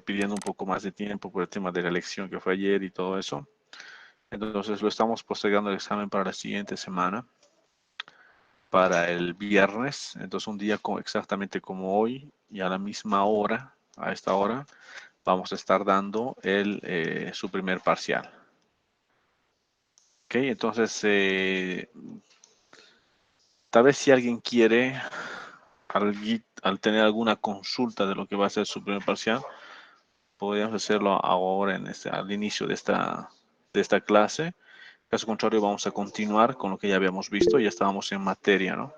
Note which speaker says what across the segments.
Speaker 1: pidiendo un poco más de tiempo por el tema de la elección que fue ayer y todo eso. Entonces lo estamos postergando el examen para la siguiente semana, para el viernes. Entonces un día exactamente como hoy y a la misma hora, a esta hora, vamos a estar dando su primer parcial. Ok, entonces tal vez si alguien quiere, al tener alguna consulta de lo que va a ser su primer parcial, podríamos hacerlo ahora al inicio de esta clase. Caso contrario, vamos a continuar con lo que ya habíamos visto. Ya estábamos en materia, ¿no?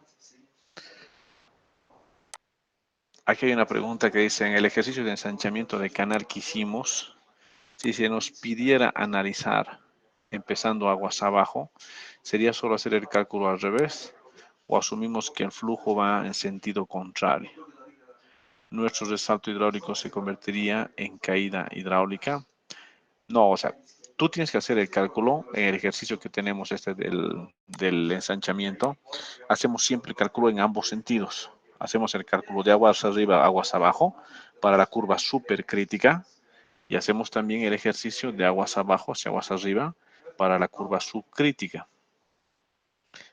Speaker 1: Aquí hay una pregunta que dice, en el ejercicio de ensanchamiento de canal que hicimos, si se nos pidiera analizar empezando aguas abajo, ¿sería solo hacer el cálculo al revés o asumimos que el flujo va en sentido contrario? ¿Nuestro resalto hidráulico se convertiría en caída hidráulica? No, o sea, tú tienes que hacer el cálculo en el ejercicio que tenemos del ensanchamiento. Hacemos siempre el cálculo en ambos sentidos. Hacemos el cálculo de aguas arriba, aguas abajo para la curva supercrítica y hacemos también el ejercicio de aguas abajo hacia aguas arriba para la curva subcrítica.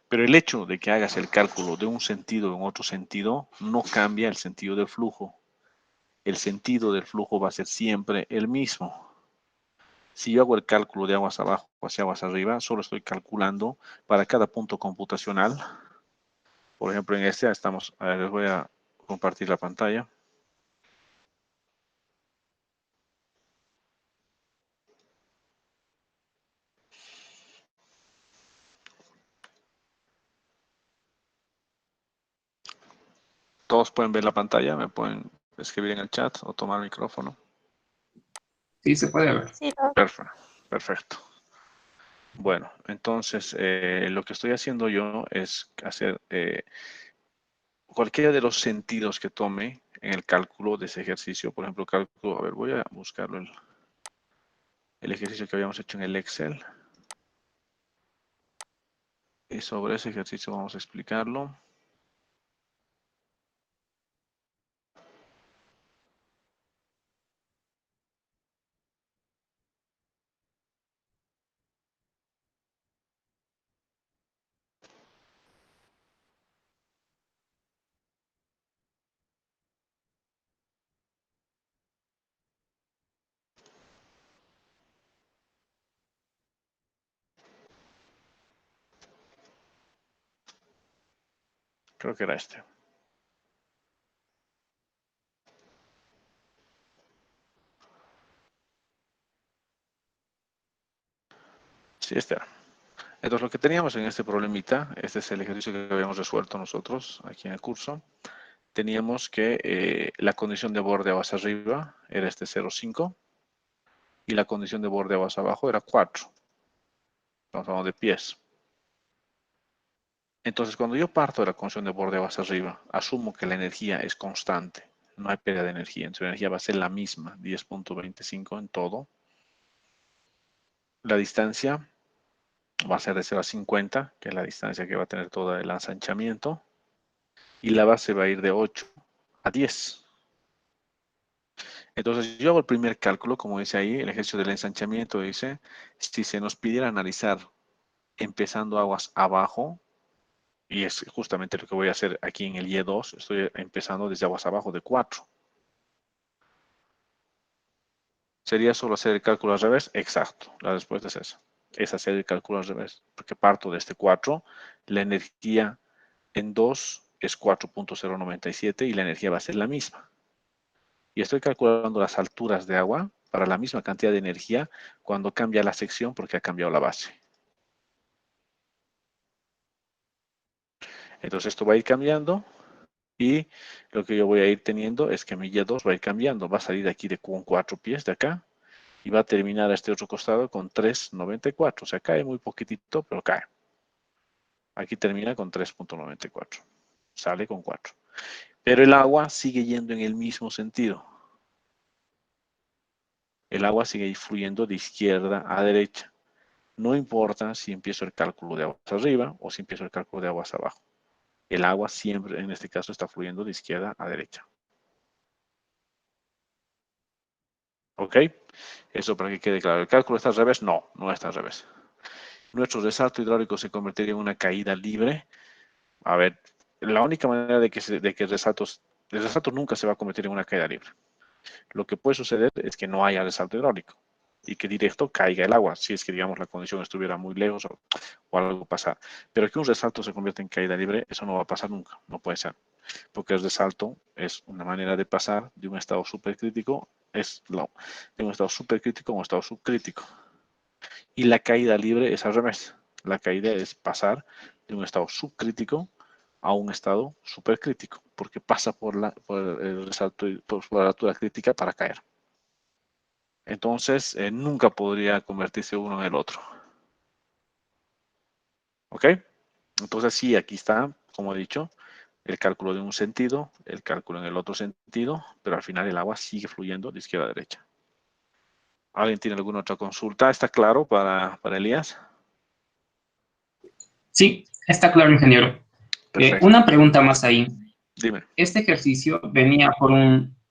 Speaker 1: Pero el hecho de que hagas el cálculo de un sentido en otro sentido no cambia el sentido del flujo. El sentido del flujo va a ser siempre el mismo. Si yo hago el cálculo de aguas abajo hacia aguas arriba, solo estoy calculando para cada punto computacional. Por ejemplo, en este estamos, a ver, les voy a compartir la pantalla. Todos pueden ver la pantalla, me pueden escribir en el chat o tomar el micrófono.
Speaker 2: Sí, se puede ver.
Speaker 3: Sí,
Speaker 1: Perfecto. Bueno, entonces lo que estoy haciendo yo es hacer cualquiera de los sentidos que tome en el cálculo de ese ejercicio. Por ejemplo, cálculo, a ver, voy a buscarlo el ejercicio que habíamos hecho en el Excel. Y sobre ese ejercicio vamos a explicarlo. Creo que era este. Sí, este era. Entonces, lo que teníamos en este problemita, este es el ejercicio que habíamos resuelto nosotros aquí en el curso. Teníamos que la condición de borde aguas arriba era este 0,5 y la condición de borde aguas abajo era 4. Estamos hablando de pies. Entonces, cuando yo parto de la condición de borde aguas arriba, asumo que la energía es constante. No hay pérdida de energía. Entonces, la energía va a ser la misma, 10.25 en todo. La distancia va a ser de 0 a 50, que es la distancia que va a tener todo el ensanchamiento. Y la base va a ir de 8 a 10. Entonces yo hago el primer cálculo, como dice ahí, el ejercicio del ensanchamiento dice, si se nos pidiera analizar empezando aguas abajo, y es justamente lo que voy a hacer aquí en el Y2, estoy empezando desde aguas abajo de 4. ¿Sería solo hacer el cálculo al revés? Exacto, la respuesta es esa. Es hacer el cálculo al revés, porque parto de este 4, la energía en 2 es 4.097 y la energía va a ser la misma. Y estoy calculando las alturas de agua para la misma cantidad de energía cuando cambia la sección porque ha cambiado la base. Entonces esto va a ir cambiando y lo que yo voy a ir teniendo es que mi Y2 va a ir cambiando. Va a salir de aquí con 4 pies de acá y va a terminar a este otro costado con 3.94. O sea, cae muy poquitito, pero cae. Aquí termina con 3.94. Sale con 4. Pero el agua sigue yendo en el mismo sentido. El agua sigue fluyendo de izquierda a derecha. No importa si empiezo el cálculo de aguas arriba o si empiezo el cálculo de aguas abajo. El agua siempre, en este caso, está fluyendo de izquierda a derecha. ¿Ok? Eso para que quede claro. ¿El cálculo está al revés? No, no está al revés. Nuestro resalto hidráulico se convertiría en una caída libre. A ver, la única manera de que el resalto nunca se va a convertir en una caída libre. Lo que puede suceder es que no haya resalto hidráulico y que directo caiga el agua, si es que, digamos, la condición estuviera muy lejos o algo pasar. Pero que un resalto se convierta en caída libre, eso no va a pasar nunca, no puede ser. Porque el resalto es una manera de pasar de un estado supercrítico, de un estado supercrítico a un estado subcrítico. Y la caída libre es al revés. La caída es pasar de un estado subcrítico a un estado supercrítico, porque pasa por el resalto, por la altura crítica para caer. Entonces, nunca podría convertirse uno en el otro. ¿Ok? Entonces, sí, aquí está, como he dicho, el cálculo de un sentido, el cálculo en el otro sentido, pero al final el agua sigue fluyendo de izquierda a derecha. ¿Alguien tiene alguna otra consulta? ¿Está claro para Elías?
Speaker 2: Sí, está claro, ingeniero.
Speaker 1: Perfecto.
Speaker 2: Una pregunta más ahí.
Speaker 1: Dime.
Speaker 2: Este ejercicio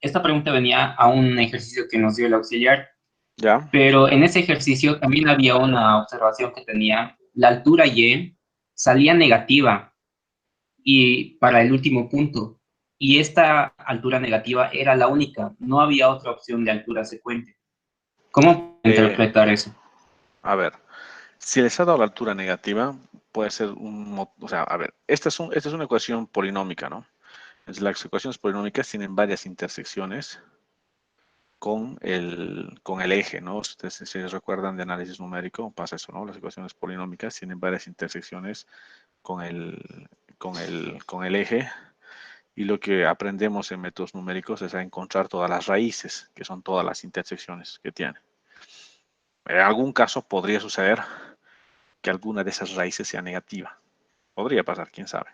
Speaker 2: esta pregunta venía a un ejercicio que nos dio el auxiliar,
Speaker 1: ¿Ya?
Speaker 2: pero en ese ejercicio también había una observación que tenía la altura Y salía negativa y para el último punto. Y esta altura negativa era la única, no había otra opción de altura secuente. ¿Cómo interpretar eso?
Speaker 1: A ver, si les ha dado la altura negativa, puede ser o sea, a ver, esta es una ecuación polinómica, ¿no? Las ecuaciones polinómicas tienen varias intersecciones con el eje, ¿no? Ustedes si se recuerdan de análisis numérico, pasa eso, ¿no? Las ecuaciones polinómicas tienen varias intersecciones con el eje, y lo que aprendemos en métodos numéricos es a encontrar todas las raíces, que son todas las intersecciones que tiene. En algún caso podría suceder que alguna de esas raíces sea negativa. Podría pasar, quién sabe.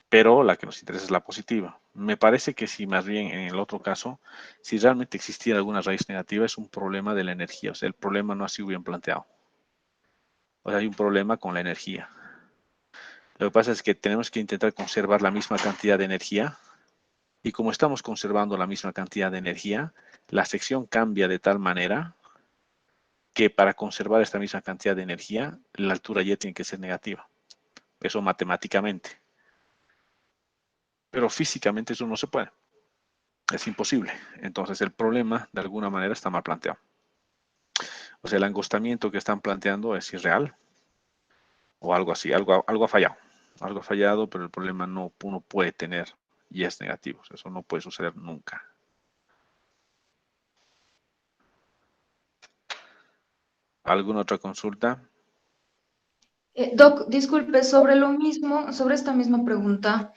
Speaker 1: Pero la que nos interesa es la positiva. Me parece que si más bien en el otro caso, si realmente existiera alguna raíz negativa, es un problema de la energía. O sea, el problema no ha sido bien planteado. O sea, hay un problema con la energía. Lo que pasa es que tenemos que intentar conservar la misma cantidad de energía, y como estamos conservando la misma cantidad de energía, la sección cambia de tal manera que para conservar esta misma cantidad de energía, la altura Y tiene que ser negativa. Eso matemáticamente. Pero físicamente eso no se puede. Es imposible. Entonces el problema de alguna manera está mal planteado. O sea, el angostamiento que están planteando es irreal o algo así, algo ha fallado. Algo ha fallado, pero el problema no uno puede tener Y's negativos. Eso no puede suceder nunca. ¿Alguna otra consulta?
Speaker 3: Doc, disculpe, sobre lo mismo, sobre esta misma pregunta,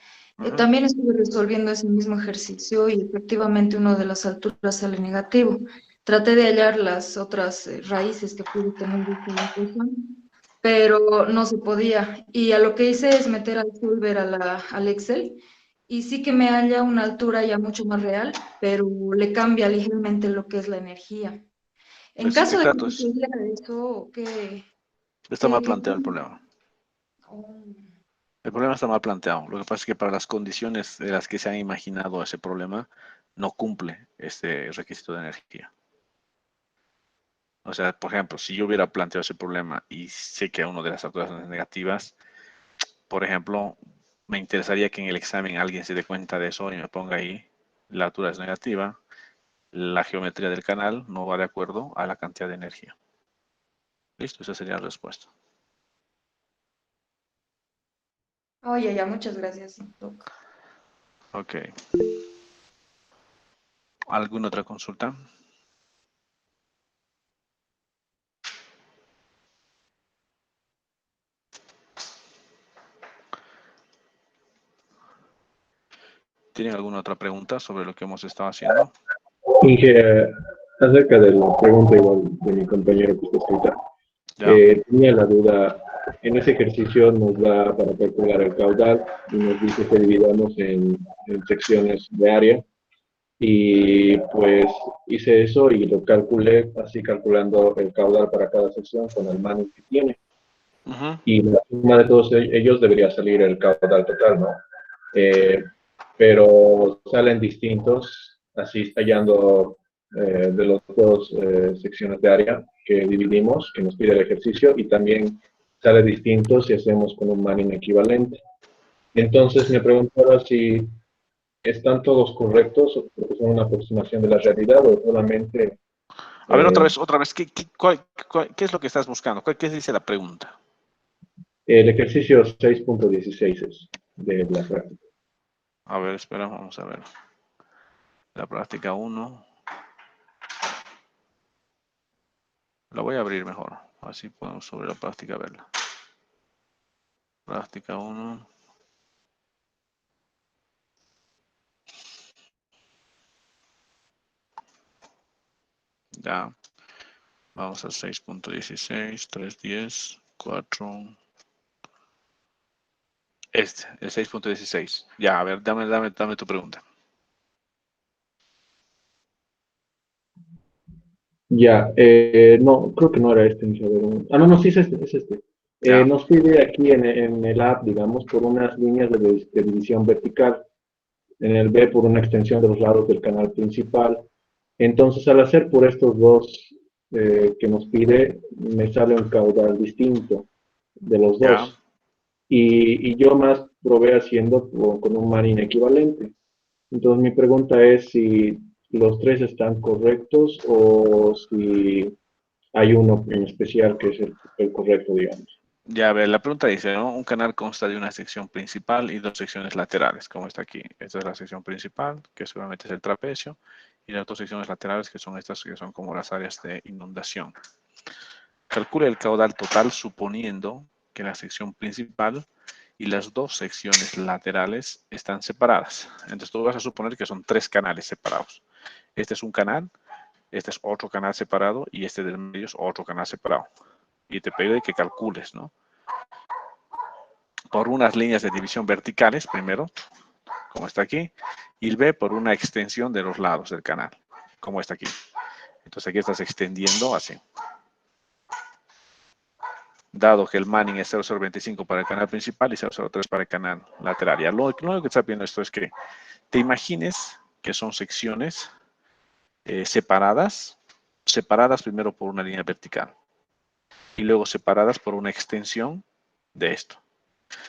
Speaker 3: también estuve resolviendo ese mismo ejercicio y efectivamente uno de las alturas sale negativo. Traté de hallar las otras raíces que pude tener de esta ecuación, pero no se podía. Y a lo que hice es meter al solver al Excel, y sí que me halla una altura ya mucho más real, pero le cambia ligeramente lo que es la energía. En
Speaker 1: Pues
Speaker 3: caso de que
Speaker 1: exacto,
Speaker 3: sucediera eso, ¿qué,
Speaker 1: está mal
Speaker 3: qué, qué-
Speaker 1: planteado el problema.
Speaker 3: Oh.
Speaker 1: El problema está mal planteado. Lo que pasa es que para las condiciones de las que se ha imaginado ese problema, no cumple este requisito de energía. O sea, por ejemplo, si yo hubiera planteado ese problema y sé que una de las alturas son negativas, por ejemplo, me interesaría que en el examen alguien se dé cuenta de eso y me ponga ahí, la altura es negativa, la geometría del canal no va de acuerdo a la cantidad de energía. Listo, esa sería la respuesta.
Speaker 3: Oye, ya, muchas gracias, Doc.
Speaker 1: Ok. ¿Alguna otra consulta? ¿Tienen alguna otra pregunta sobre lo que hemos estado haciendo?
Speaker 4: Inge, acerca de la pregunta igual de mi compañero que está escrita,
Speaker 1: Ya.
Speaker 4: tenía la duda, en ese ejercicio nos da para calcular el caudal y nos dice que dividamos en secciones de área, y pues hice eso y lo calculé así calculando el caudal para cada sección con el manual que tiene, y la suma de todos ellos debería salir el caudal total, ¿no? Pero salen distintos, así hallando de las dos secciones de área que dividimos, que nos pide el ejercicio, y también sale distinto si hacemos con un Manning equivalente. Entonces me preguntaba si están todos correctos, porque son una aproximación de la realidad, o solamente...
Speaker 1: A ver, otra vez, ¿qué es lo que estás buscando? ¿Qué dice la pregunta?
Speaker 4: El ejercicio 6.16 es de la práctica.
Speaker 1: A ver, espera, vamos a ver. La práctica 1. La voy a abrir mejor, así podemos sobre la práctica verla. Práctica 1. Ya. Vamos al 6.16, 3.10, 4. El 6.16. Ya, a ver, dame tu pregunta.
Speaker 4: Ya, no, creo que no era este. No, sí es este, es este.
Speaker 1: Ya.
Speaker 4: Nos pide aquí en el app, digamos, por unas líneas de división vertical, en el B por una extensión de los lados del canal principal. Entonces, al hacer por estos dos que nos pide, me sale un caudal distinto de los
Speaker 1: Ya.
Speaker 4: dos. Y yo más probé haciendo con un Manning equivalente. Entonces, mi pregunta es si los tres están correctos o si hay uno en especial que es el correcto, digamos.
Speaker 1: Ya, a ver, la pregunta dice, ¿no? Un canal consta de una sección principal y dos secciones laterales, como está aquí. Esta es la sección principal, que seguramente es el trapecio, y las dos secciones laterales, que son estas, que son como las áreas de inundación. Calcula el caudal total suponiendo que la sección principal y las dos secciones laterales están separadas. Entonces tú vas a suponer que son tres canales separados. Este es un canal, este es otro canal separado y este del medio es otro canal separado. Y te pide que calcules, ¿no? Por unas líneas de división verticales, primero, como está aquí, y el B por una extensión de los lados del canal, como está aquí. Entonces aquí estás extendiendo así. Dado que el Manning es 0,025 para el canal principal y 0,03 para el canal lateral. Ya lo único que está viendo esto es que te imagines que son secciones separadas primero por una línea vertical y luego separadas por una extensión de esto.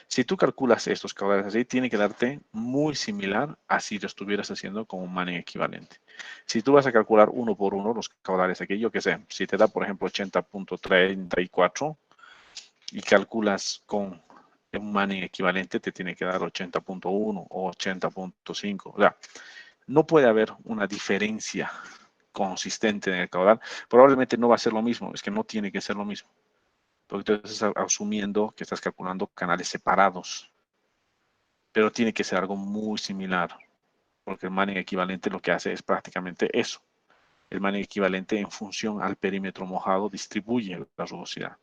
Speaker 1: Si tú calculas estos caudales así, tiene que darte muy similar a si lo estuvieras haciendo con un Manning equivalente. Si tú vas a calcular uno por uno los caudales aquí, yo qué sé, si te da por ejemplo 80.34 y calculas con un Manning equivalente, te tiene que dar 80.1 o 80.5. O sea, no puede haber una diferencia consistente en el caudal. Probablemente no va a ser lo mismo, es que no tiene que ser lo mismo. Porque tú estás asumiendo que estás calculando canales separados. Pero tiene que ser algo muy similar. Porque el Manning equivalente lo que hace es prácticamente eso. El Manning equivalente en función al perímetro mojado distribuye la rugosidad.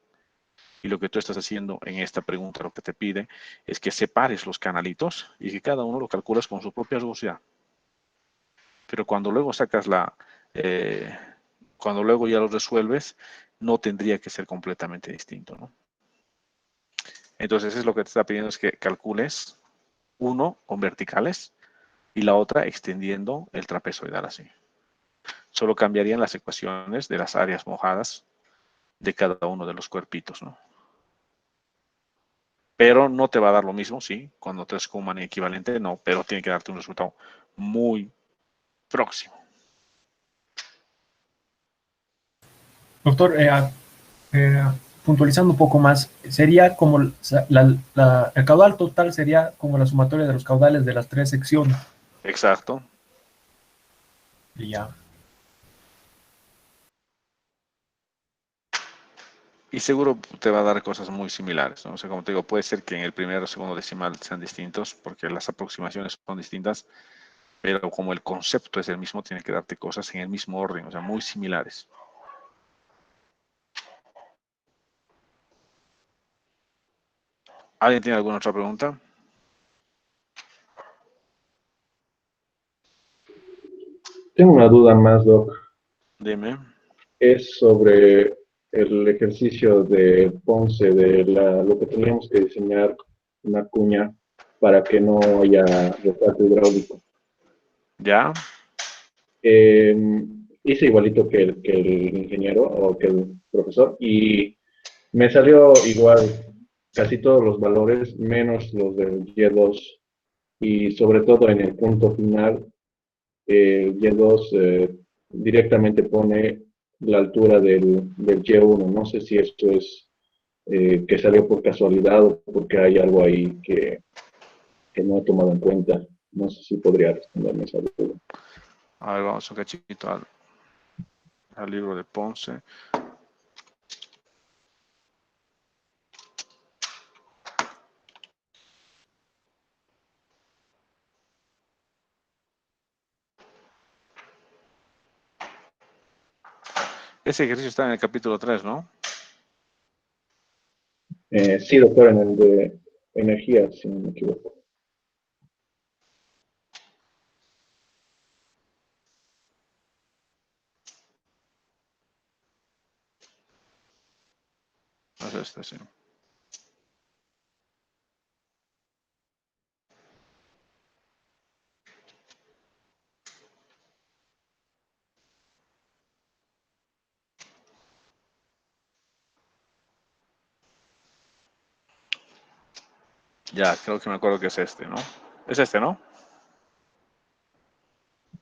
Speaker 1: Y lo que tú estás haciendo en esta pregunta, lo que te pide, es que separes los canalitos y que cada uno lo calcules con su propia rugosidad. Pero cuando luego sacas cuando luego ya lo resuelves, no tendría que ser completamente distinto, ¿no? Entonces es lo que te está pidiendo es que calcules uno con verticales y la otra extendiendo el trapezoidal así. Solo cambiarían las ecuaciones de las áreas mojadas de cada uno de los cuerpitos, ¿no? Pero no te va a dar lo mismo, sí, cuando te es con un Manning equivalente, no, pero tiene que darte un resultado muy próximo.
Speaker 5: Doctor, puntualizando un poco más, sería como el caudal total sería como la sumatoria de los caudales de las tres secciones.
Speaker 1: Exacto.
Speaker 5: Y ya.
Speaker 1: Y seguro te va a dar cosas muy similares, ¿no? O sea, como te digo, puede ser que en el primero o segundo decimal sean distintos porque las aproximaciones son distintas, pero como el concepto es el mismo, tiene que darte cosas en el mismo orden, o sea, muy similares. ¿Alguien tiene alguna otra pregunta?
Speaker 4: Tengo una duda más, Doc.
Speaker 1: Dime.
Speaker 4: Es sobre el ejercicio de Ponce, lo que teníamos que diseñar una cuña para que no haya retrato hidráulico.
Speaker 1: ¿Ya?
Speaker 4: hice igualito que el ingeniero o que el profesor y me salió igual casi todos los valores, menos los del Y2 y sobre todo en el punto final, Y2 directamente pone la altura del Y1. No sé si esto es que salió por casualidad o porque hay algo ahí que no he tomado en cuenta. No sé si podría responderme esa duda.
Speaker 1: A ver, vamos un cachito al libro de Ponce. Ese ejercicio está en el capítulo 3, ¿no?
Speaker 4: Sí, doctor, en el de energía, si no me equivoco.
Speaker 1: No es este, sí. Ya, creo que me acuerdo que es este, ¿no? Es este, ¿no?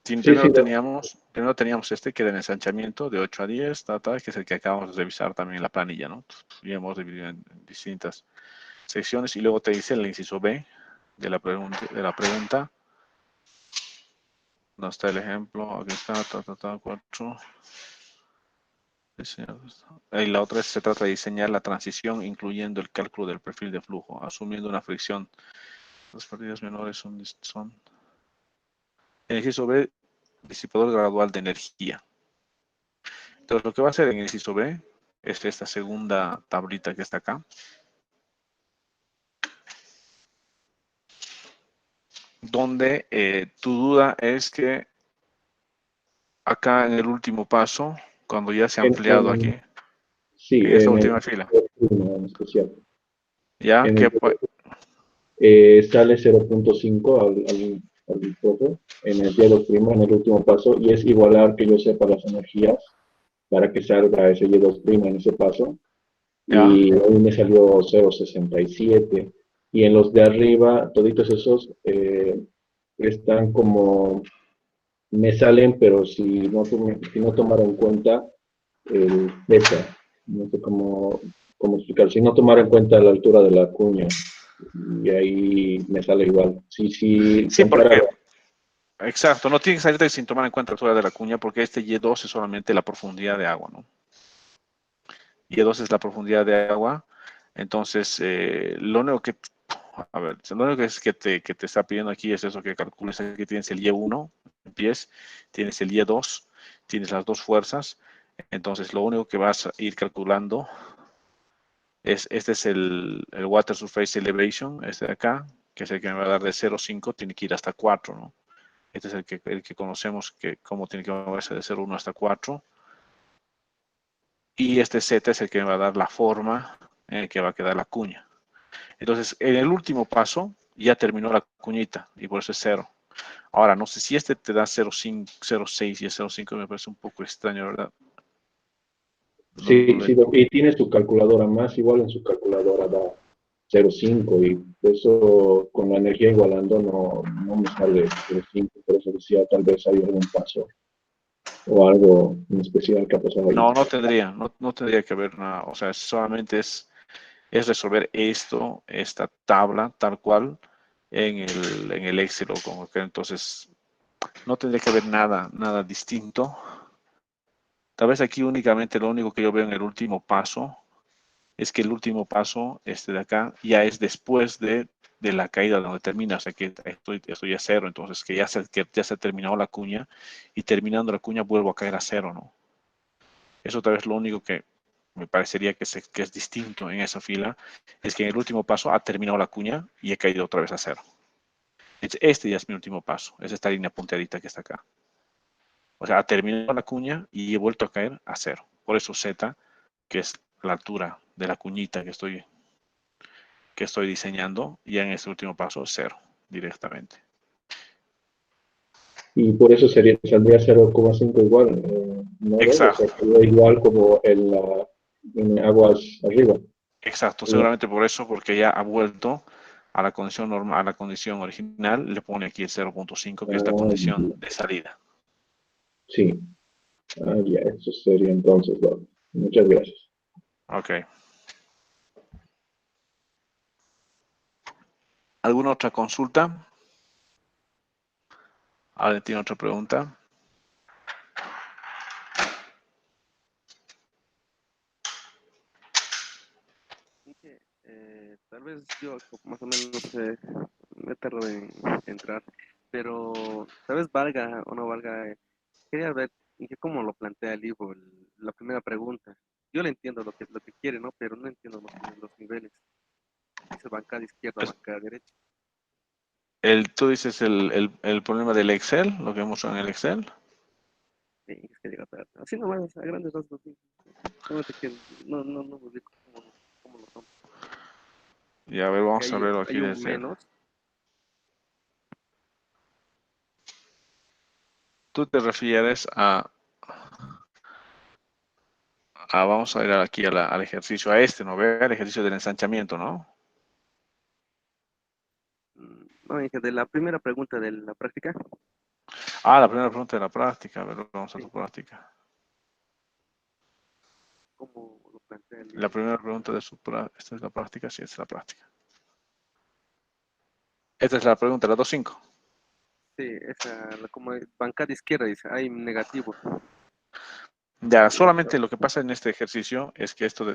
Speaker 4: Sí,
Speaker 1: Primero teníamos este que era el ensanchamiento de 8 a 10, que es el que acabamos de revisar también en la planilla, ¿no? Y hemos dividido en distintas secciones y luego te dice el inciso B de la pregunta. ¿Dónde está el ejemplo? Aquí está, 4. Y la otra se trata de diseñar la transición incluyendo el cálculo del perfil de flujo, asumiendo una fricción. Las partidas menores son el inciso B, disipador gradual de energía. Entonces lo que va a hacer en el inciso B es esta segunda tablita que está acá, donde tu duda es que acá en el último paso, cuando ya se ha ampliado aquí,
Speaker 4: Sí,
Speaker 1: en esta
Speaker 4: en el
Speaker 1: última fila,
Speaker 4: en especial.
Speaker 1: ya
Speaker 4: En
Speaker 1: que
Speaker 4: sale 0.5 al tope, en el Y2' en el último paso, y es igualar que yo sepa las energías para que salga ese Y2' en ese paso.
Speaker 1: ya,
Speaker 4: Y a mí me salió 0.67. Y en los de arriba, toditos esos están como, me salen, pero si no tomara en cuenta el beta, no sé cómo explicar, si no tomara en cuenta la altura de la cuña, y ahí me sale igual. Si
Speaker 1: sí,
Speaker 4: contara,
Speaker 1: porque exacto, no tiene que salir sin tomar en cuenta la altura de la cuña porque este Y2 es solamente la profundidad de agua, ¿no? Y2 es la profundidad de agua, entonces lo único que, a ver, lo único que te está pidiendo aquí es eso que calcules, aquí tienes el Y1 en pies, tienes el Y2, tienes las dos fuerzas, entonces lo único que vas a ir calculando este es el Water Surface Elevation, este de acá, que es el que me va a dar de 0,5, tiene que ir hasta 4, ¿no? Este es el que conocemos, que cómo tiene que moverse de 0,1 hasta 4. Y este Z es el que me va a dar la forma en el que va a quedar la cuña. Entonces, en el último paso, ya terminó la cuñita, y por eso es 0. Ahora, no sé si este te da 0,5, 0,6 y es 0,5, me parece un poco extraño, ¿verdad? No,
Speaker 4: sí, y tiene su calculadora más, igual en su calculadora da 0.5 y eso con la energía igualando no me sale 0.5, por eso decía tal vez hay algún paso o algo en especial que ha pasado ahí.
Speaker 1: no tendría, no tendría que haber nada, o sea, solamente es resolver esta tabla tal cual en el Excel o como que entonces no tendría que haber nada distinto. Tal vez aquí únicamente lo único que yo veo en el último paso es que el último paso, este de acá, ya es después de la caída donde termina, o sea que estoy a 0, entonces que ya se ha terminado la cuña y terminando la cuña vuelvo a caer a 0, ¿no? Eso tal vez lo único que me parecería que es distinto en esa fila, es que en el último paso ha terminado la cuña y he caído otra vez a 0. Este ya es mi último paso, es esta línea punteadita que está acá. O sea, ha terminado la cuña y he vuelto a caer a 0. Por eso Z, que es la altura de la cuñita que estoy diseñando, ya en este último paso 0 directamente.
Speaker 4: Y por eso saldría 0.5 igual. nodo,
Speaker 1: Exacto.
Speaker 4: o sea, quedó igual como en aguas arriba.
Speaker 1: Exacto, seguramente por eso, porque ya ha vuelto a la condición normal, a la condición original, le pone aquí el 0.5, que es la condición de salida.
Speaker 4: Sí. Ya, eso sería entonces, bueno. Muchas gracias.
Speaker 1: Ok. ¿Alguna otra consulta? ¿Alguien tiene otra pregunta?
Speaker 6: Tal vez yo más o menos me tardo en entrar, pero tal vez valga o no valga. Quería ver cómo lo plantea el libro, la primera pregunta. Yo le entiendo lo que quiere, ¿no? Pero no entiendo los niveles. Dice bancada izquierda,
Speaker 1: Es-
Speaker 6: bancada derecha.
Speaker 1: Tú dices el problema del Excel, lo que hemos en el Excel.
Speaker 6: Sí, es que llega tarde. Así nomás, a grandes rasgos, sí. Solamente que no lo ubico cómo lo tomo.
Speaker 1: Y a ver,
Speaker 6: Porque
Speaker 1: vamos a verlo aquí
Speaker 6: hay un
Speaker 1: desde...
Speaker 6: menos.
Speaker 1: Tú te refieres vamos a ir aquí al ejercicio, a este, ¿no? Ve el ejercicio del ensanchamiento, ¿no?
Speaker 6: No, dije, de la primera pregunta de la práctica.
Speaker 1: Ah, la primera pregunta de la práctica. A ver, vamos a
Speaker 6: Sí,
Speaker 1: tu práctica.
Speaker 6: cómo lo plantea el
Speaker 1: La
Speaker 6: libro.
Speaker 1: primera pregunta de su práctica, esta es la práctica, sí, esta es la práctica. Esta es la pregunta, la 2.5.
Speaker 6: Sí, como bancada izquierda dice, hay negativo.
Speaker 1: Ya, solamente lo que pasa en este ejercicio es que esos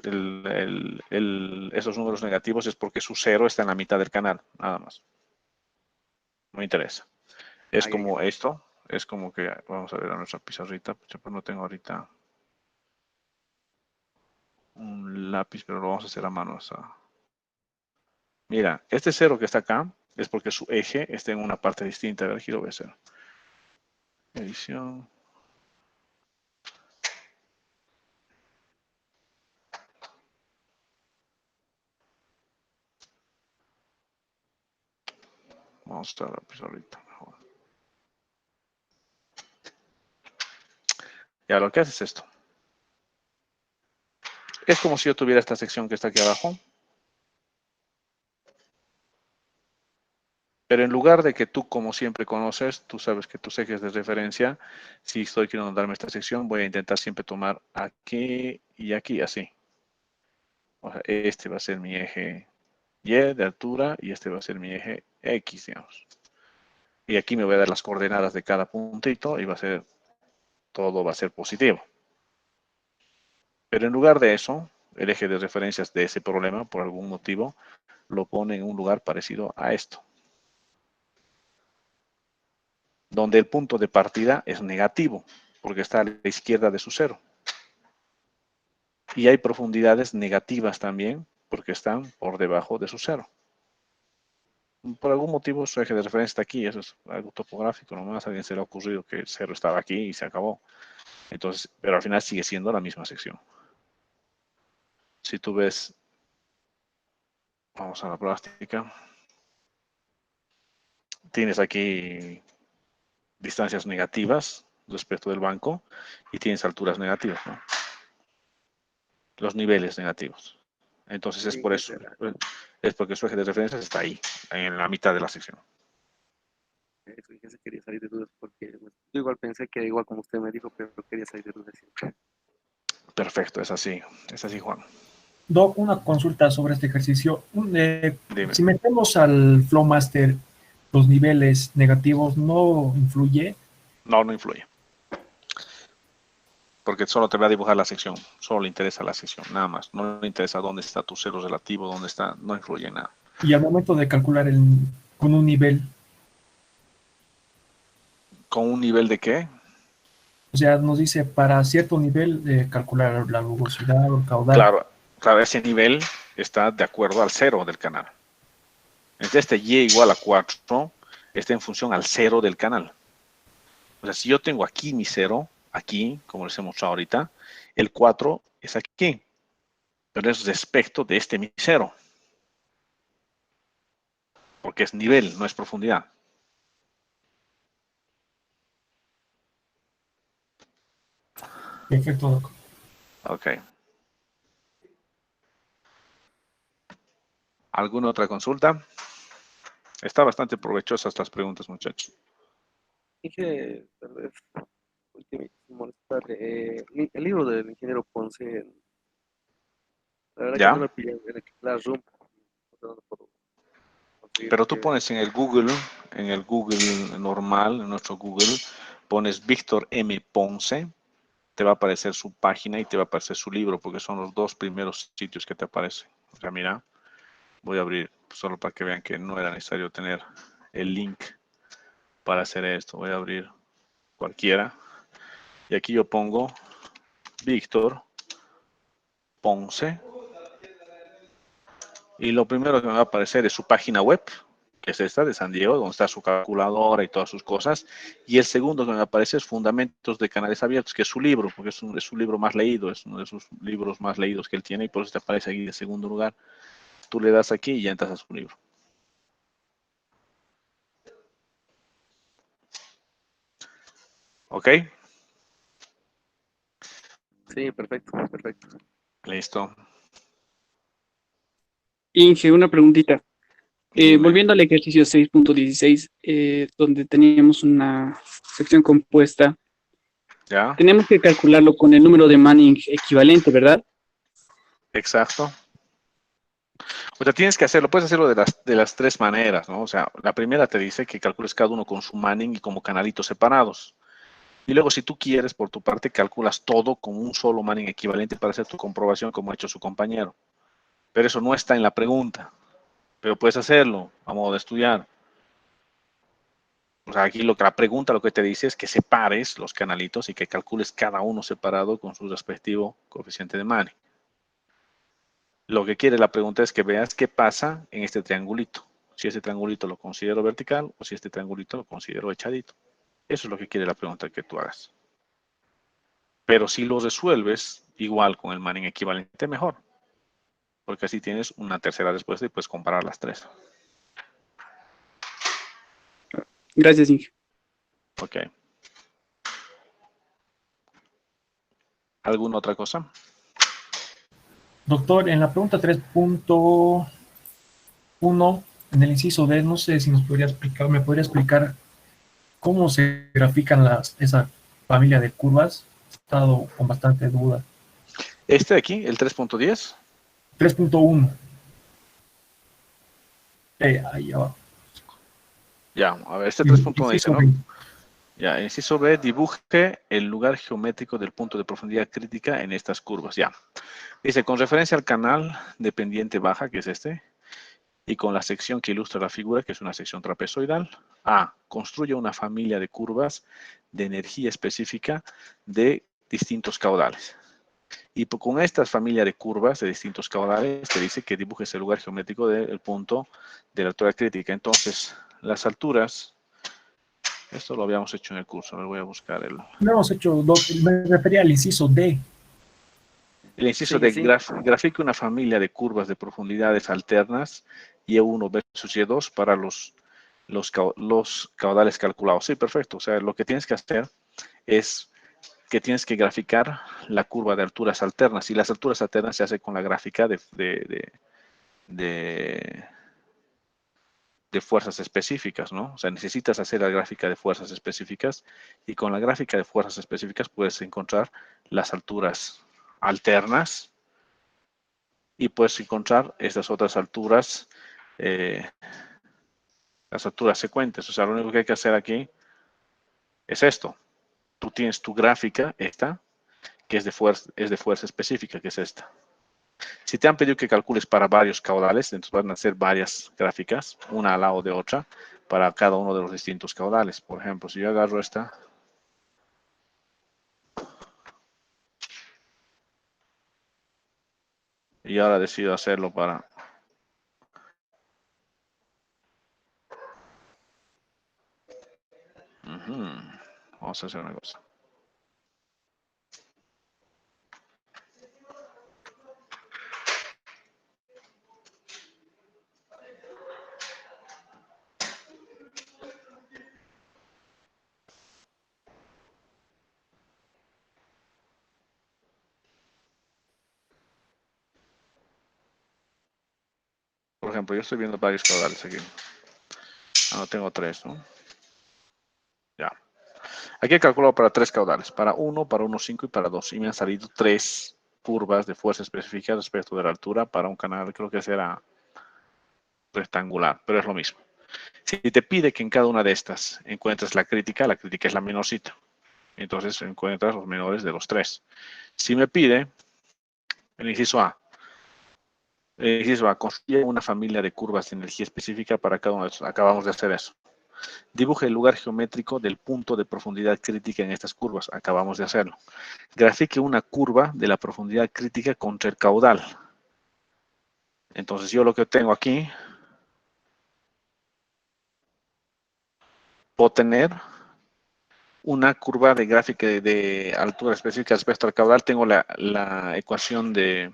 Speaker 1: números negativos es porque su cero está en la mitad del canal, nada más. No me interesa. Es
Speaker 6: Ay, ay,
Speaker 1: como esto, es como que, vamos a ver a nuestra pizarrita, pues no tengo ahorita un lápiz, pero lo vamos a hacer a mano. Mira, este cero que está acá es porque su eje está en una parte distinta. A ver, aquí lo voy a hacer. Edición. Vamos a estar la pizarrita mejor. Ya, lo que hace es esto. Es como si yo tuviera esta sección que está aquí abajo. Pero en lugar de que tú, como siempre conoces, tú sabes que tus ejes de referencia, si estoy queriendo darme esta sección, voy a intentar siempre tomar aquí y aquí, así. O sea, este va a ser mi eje Y de altura y este va a ser mi eje X, digamos. Y aquí me voy a dar las coordenadas de cada puntito y todo va a ser positivo. Pero en lugar de eso, el eje de referencias de ese problema, por algún motivo, lo pone en un lugar parecido a esto. Donde el punto de partida es negativo, porque está a la izquierda de su cero. Y hay profundidades negativas también, porque están por debajo de su cero. Por algún motivo su eje de referencia está aquí, eso es algo topográfico nomás, a alguien se le ha ocurrido que el cero estaba aquí y se acabó. Entonces, pero al final sigue siendo la misma sección. Si tú ves, vamos a la práctica, tienes aquí distancias negativas respecto del banco y tienes alturas negativas, ¿no? Los niveles negativos. Entonces es
Speaker 6: sí,
Speaker 1: por eso, es porque su eje de referencia está ahí, en la mitad de la sección.
Speaker 6: eso, ya se quería salir de dudas porque pues, yo igual pensé que igual como usted me dijo, pero quería salir de dudas siempre.
Speaker 1: Perfecto, es así, Juan.
Speaker 5: Doc, una consulta sobre este ejercicio.
Speaker 1: Dime.
Speaker 5: Si metemos al Flowmaster los niveles negativos, ¿no influye?
Speaker 1: No, no influye. Porque solo te va a dibujar la sección, solo le interesa la sección, nada más. No le interesa dónde está tu cero relativo, dónde está, no influye en nada.
Speaker 5: Y al momento de calcular con un nivel,
Speaker 1: ¿Con un nivel de qué?
Speaker 5: o sea, nos dice para cierto nivel calcular la rugosidad o el caudal.
Speaker 1: Claro, claro, ese nivel está de acuerdo al cero del canal. Entonces este y igual a 4 está en función al cero del canal. O sea, si yo tengo aquí mi cero, aquí, como les he mostrado ahorita, el 4 es aquí, pero es respecto de este mi cero. Porque es nivel, no es profundidad.
Speaker 5: Perfecto, Doc.
Speaker 1: Ok. ¿Alguna otra consulta? Está bastante provechosa estas preguntas, muchachos.
Speaker 6: Dije, tal vez, últimamente, sin molestar, el libro del ingeniero Ponce, la verdad que no
Speaker 1: ¿Ya?
Speaker 6: lo pillé en el Classroom, no lo puedo conseguir
Speaker 1: Pero tú
Speaker 6: que...
Speaker 1: pones en el Google normal, en nuestro Google, pones Víctor M. Ponce, te va a aparecer su página y te va a aparecer su libro, porque son los dos primeros sitios que te aparecen. O sea, mira, voy a abrir solo para que vean que no era necesario tener el link para hacer esto. Voy a abrir cualquiera. Y aquí yo pongo Víctor Ponce. Y lo primero que me va a aparecer es su página web, que es esta de San Diego, donde está su calculadora y todas sus cosas. Y el segundo que me aparece es Fundamentos de Canales Abiertos, que es su libro, porque es su libro más leído, es uno de sus libros más leídos que él tiene y por eso te aparece aquí en segundo lugar. Tú le das aquí y ya entras a su libro. ¿Ok?
Speaker 6: Sí, perfecto, perfecto.
Speaker 1: Listo.
Speaker 7: Inge, una preguntita.
Speaker 1: Dime.
Speaker 7: Volviendo al ejercicio 6.16, donde teníamos una sección compuesta,
Speaker 1: ¿Ya?
Speaker 7: tenemos que calcularlo con el número de Manning equivalente, ¿verdad?
Speaker 1: Exacto. O sea, tienes que hacerlo, puedes hacerlo de las tres maneras, ¿no? O sea, la primera te dice que calcules cada uno con su Manning y como canalitos separados. Y luego, si tú quieres, por tu parte, calculas todo con un solo Manning equivalente para hacer tu comprobación como ha hecho su compañero. Pero eso no está en la pregunta. Pero puedes hacerlo a modo de estudiar. O sea, aquí lo que la pregunta lo que te dice es que separes los canalitos y que calcules cada uno separado con su respectivo coeficiente de Manning. Lo que quiere la pregunta es que veas qué pasa en este triangulito. Si este triangulito lo considero vertical o si este triangulito lo considero echadito. Eso es lo que quiere la pregunta que tú hagas. Pero si lo resuelves igual con el Manning equivalente, mejor. Porque así tienes una tercera respuesta y puedes comparar las tres.
Speaker 7: Gracias, Inge.
Speaker 1: Ok. ¿Alguna otra cosa?
Speaker 5: Doctor, en la pregunta 3.1, en el inciso D, no sé si nos podría explicar, me podría explicar cómo se grafican esa familia de curvas. He estado con bastante duda.
Speaker 1: Este de aquí, el 3.10.
Speaker 5: 3.1. Ahí abajo.
Speaker 1: Ya, a ver, este
Speaker 5: El
Speaker 1: 3.1 dice,
Speaker 5: inciso
Speaker 1: ¿no?
Speaker 5: B.
Speaker 1: Ya, inciso B, dibuje el lugar geométrico del punto de profundidad crítica en estas curvas. Ya. Dice, con referencia al canal de pendiente baja, que es este, y con la sección que ilustra la figura, que es una sección trapezoidal. A. Construye una familia de curvas de energía específica de distintos caudales. Y con esta familia de curvas de distintos caudales, te dice que dibujes el lugar geométrico del punto de la altura crítica. Entonces, las alturas, esto lo habíamos hecho en el curso, a ver, voy a buscar el...
Speaker 5: No hemos hecho, me refería al inciso D.
Speaker 1: El inciso
Speaker 6: Sí,
Speaker 1: de
Speaker 6: sí,
Speaker 1: grafique una familia de curvas de profundidades alternas, Y1 versus Y2 para los caudales calculados. Sí, perfecto. O sea, lo que tienes que hacer es que tienes que graficar la curva de alturas alternas. Y las alturas alternas se hace con la gráfica de fuerzas específicas, ¿no? O sea, necesitas hacer la gráfica de fuerzas específicas y con la gráfica de fuerzas específicas puedes encontrar las alturas alternas y puedes encontrar estas otras alturas, eh, las alturas secuentes. O sea, lo único que hay que hacer aquí es esto. Tú tienes tu gráfica, esta, que es de fuerza específica, que es esta. Si te han pedido que calcules para varios caudales, entonces van a hacer varias gráficas, una al lado de otra, para cada uno de los distintos caudales. Por ejemplo, si yo agarro esta, y ahora decido hacerlo para... Vamos a hacer una cosa. por ejemplo, yo estoy viendo varios caudales aquí. Ah, no, tengo 3, ¿no? Ya. Aquí he calculado para 3 caudales, para 1, para 1.5 y para 2. Y me han salido 3 curvas de fuerza específica respecto de la altura para un canal, creo que será rectangular, pero es lo mismo. Si te pide que en cada una de estas encuentres la crítica es la menorcita. Entonces encuentras los menores de los 3. Si me pide, el inciso A, construye una familia de curvas de energía específica para cada uno de estos. Acabamos de hacer eso. Dibuje el lugar geométrico del punto de profundidad crítica en estas curvas. Acabamos de hacerlo. Grafique una curva de la profundidad crítica contra el caudal. Entonces yo lo que tengo aquí, puedo tener una curva de gráfica de altura específica respecto al caudal. Tengo la ecuación de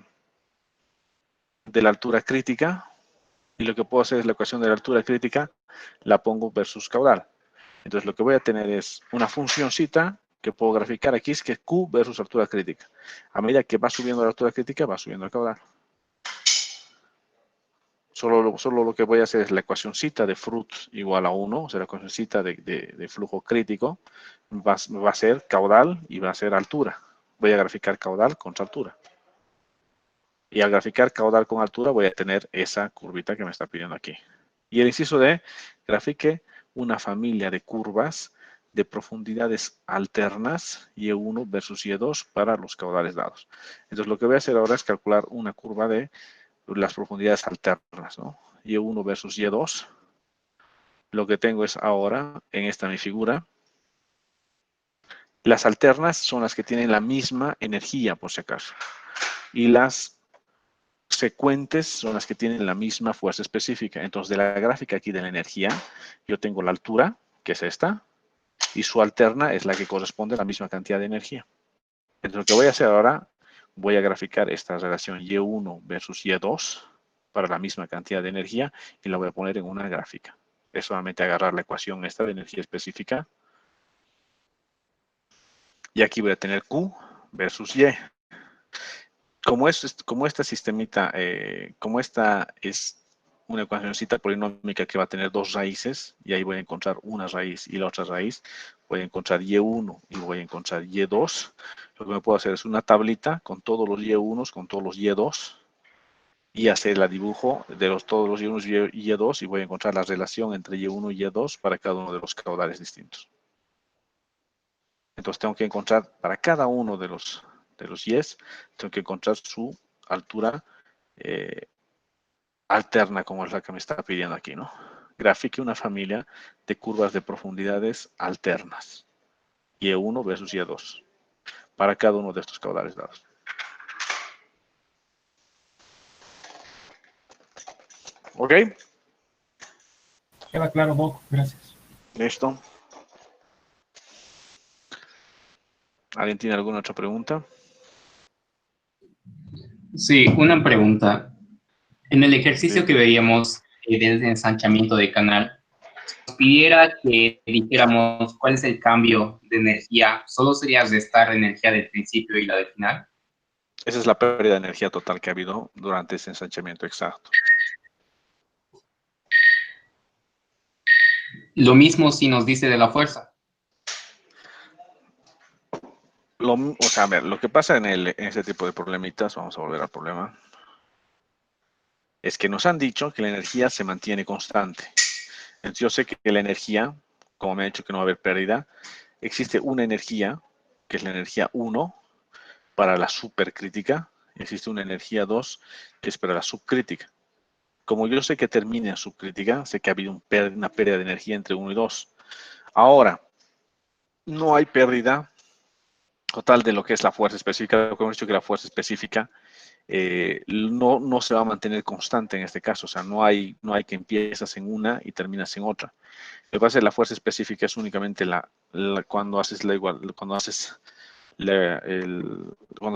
Speaker 1: la altura crítica. Y lo que puedo hacer es la ecuación de la altura crítica, la pongo versus caudal. Entonces lo que voy a tener es una funcioncita que puedo graficar aquí, es que Q versus altura crítica. A medida que va subiendo la altura crítica, va subiendo el caudal. Solo lo que voy a hacer es la ecuacióncita de Fruit igual a 1, o sea, la ecuacióncita de flujo crítico, va a ser caudal y va a ser altura. Voy a graficar caudal contra altura. Y al graficar caudal con altura voy a tener esa curvita que me está pidiendo aquí. Y el inciso D, grafique una familia de curvas de profundidades alternas, Y1 versus Y2 para los caudales dados. Entonces lo que voy a hacer ahora es calcular una curva de las profundidades alternas, ¿no? Y1 versus Y2. Lo que tengo es ahora, en esta mi figura, las alternas son las que tienen la misma energía, por si acaso. Y las secuentes son las que tienen la misma fuerza específica. Entonces, de la gráfica aquí de la energía, yo tengo la altura, que es esta, y su alterna es la que corresponde a la misma cantidad de energía. Entonces, lo que voy a hacer ahora, voy a graficar esta relación Y1 versus Y2 para la misma cantidad de energía y la voy a poner en una gráfica. Es solamente agarrar la ecuación esta de energía específica. Y aquí voy a tener Q versus Y. Como esta sistemita, como esta es una ecuacióncita polinómica que va a tener 2 raíces, y ahí voy a encontrar una raíz y la otra raíz, voy a encontrar Y1 y voy a encontrar Y2. Lo que me puedo hacer es una tablita con todos los Y1s, con todos los Y2, y hacer el dibujo de todos los Y1 y Y2, y voy a encontrar la relación entre Y1 y Y2 para cada uno de los caudales distintos. Entonces tengo que encontrar para cada uno de los Y's, tengo que encontrar su altura alterna, como es la que me está pidiendo aquí, ¿no? Grafique una familia de curvas de profundidades alternas, Y1 versus Y2, para cada uno de estos caudales dados. ¿Ok?
Speaker 5: Queda claro, Doc. Gracias.
Speaker 1: Listo. ¿Alguien tiene alguna otra pregunta?
Speaker 2: Sí, una pregunta. En el ejercicio
Speaker 1: Sí.
Speaker 2: que veíamos del ensanchamiento de canal, nos pidiera que dijéramos cuál es el cambio de energía, ¿solo sería restar la energía del principio y la del final?
Speaker 1: Esa es la pérdida de energía total que ha habido durante ese ensanchamiento exacto.
Speaker 2: Lo mismo si nos dice de la fuerza.
Speaker 1: O sea, a ver, lo que pasa en ese tipo de problemitas, vamos a volver al problema, es que nos han dicho que la energía se mantiene constante. Entonces yo sé que la energía, como me ha dicho que no va a haber pérdida, existe una energía, que es la energía 1, para la supercrítica, y existe una energía 2, que es para la subcrítica. Como yo sé que termina en subcrítica, sé que ha habido una pérdida de energía entre 1 y 2. Ahora, no hay pérdida total de lo que es la fuerza específica, lo que hemos dicho que la fuerza específica no se va a mantener constante en este caso, o sea, no hay que empiezas en una y terminas en otra. Lo que pasa es que la fuerza específica es únicamente cuando haces cuando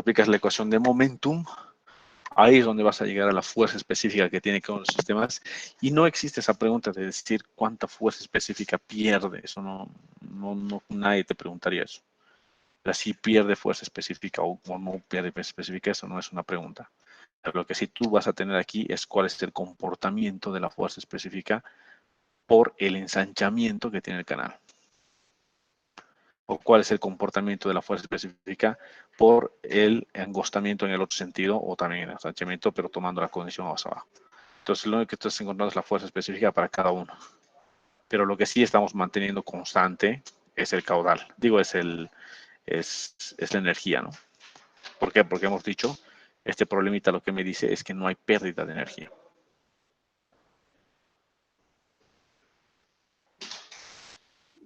Speaker 1: aplicas la ecuación de momentum, ahí es donde vas a llegar a la fuerza específica que tiene cada uno de los sistemas, y no existe esa pregunta de decir cuánta fuerza específica pierde, eso nadie te preguntaría eso. Si pierde fuerza específica o no pierde fuerza específica, eso no es una pregunta. Lo que sí tú vas a tener aquí es cuál es el comportamiento de la fuerza específica por el ensanchamiento que tiene el canal. O cuál es el comportamiento de la fuerza específica por el angostamiento en el otro sentido, o también el ensanchamiento, pero tomando la condición más abajo. Entonces, lo único que estás encontrando es la fuerza específica para cada uno. Pero lo que sí estamos manteniendo constante es el caudal. Digo, es la energía, ¿no? ¿Por qué? Porque hemos dicho, este problemita lo que me dice es que no hay pérdida de energía.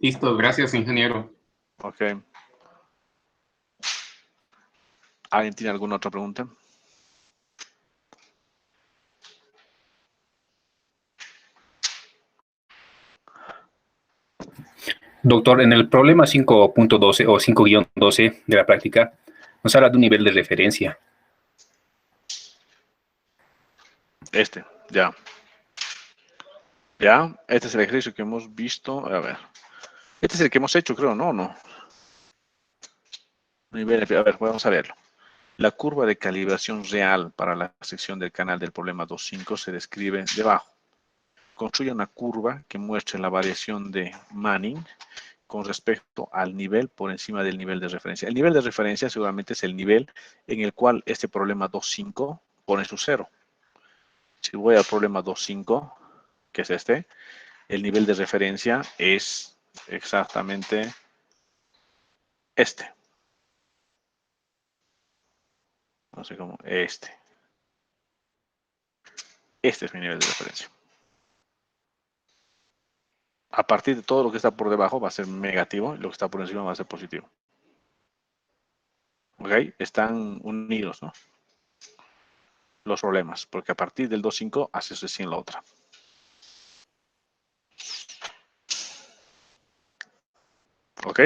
Speaker 2: Listo, gracias, ingeniero.
Speaker 1: Ok. ¿Alguien tiene alguna otra pregunta?
Speaker 8: Doctor, en el problema 5.12 o 5-12 de la práctica, nos habla de un nivel de referencia.
Speaker 1: Ya. Ya, este es el ejercicio que hemos visto. A ver. Este es el que hemos hecho, creo, ¿no? No. A ver, vamos a verlo. La curva de calibración real para la sección del canal del problema 2.5 se describe debajo. Construye una curva que muestre la variación de Manning con respecto al nivel por encima del nivel de referencia. El nivel de referencia seguramente es el nivel en el cual este problema 2.5 pone su cero. Si voy al problema 2.5, que es este, el nivel de referencia es exactamente este. No sé cómo, este. Este es mi nivel de referencia. A partir de todo lo que está por debajo va a ser negativo y lo que está por encima va a ser positivo. ¿Ok? Están unidos, ¿no? Los problemas, porque a partir del 2.5 haces recién la otra. ¿Ok?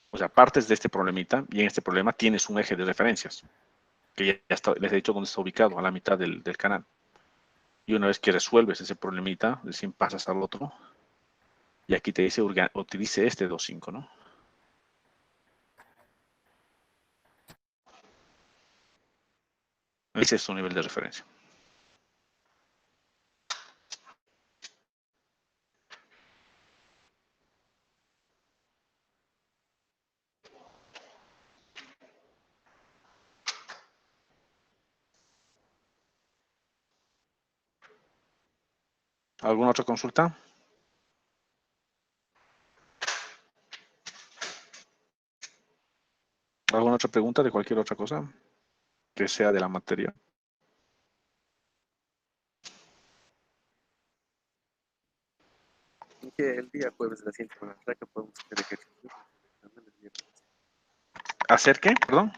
Speaker 1: O sea, partes de este problemita y en este problema tienes un eje de referencias, que ya está, les he dicho dónde está ubicado, a la mitad del canal. Y una vez que resuelves ese problemita, recién pasas al otro. Y aquí te dice, utilice este 2.5, ¿no? Ese es su nivel de referencia. ¿Alguna otra consulta? ¿Alguna otra pregunta de cualquier otra cosa que sea de la materia?
Speaker 6: Que el día jueves de la siguiente semana que podemos hacer ejercicio.
Speaker 1: ¿Hacer qué? Perdón,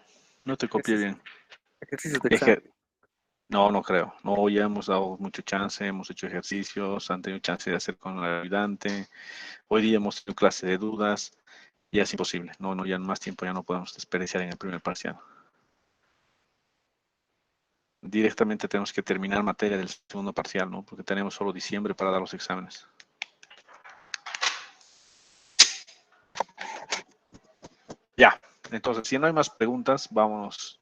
Speaker 1: no te copié bien.
Speaker 6: Ejercicios de examen.
Speaker 1: No, no creo. No, ya hemos dado mucho chance, hemos hecho ejercicios, han tenido chance de hacer con el ayudante. Hoy día hemos tenido clase de dudas. Ya es imposible. No, ya en más tiempo ya no podemos desperdiciar en el primer parcial. Directamente tenemos que terminar materia del segundo parcial, ¿no? Porque tenemos solo diciembre para dar los exámenes. Ya, entonces, si no hay más preguntas, vámonos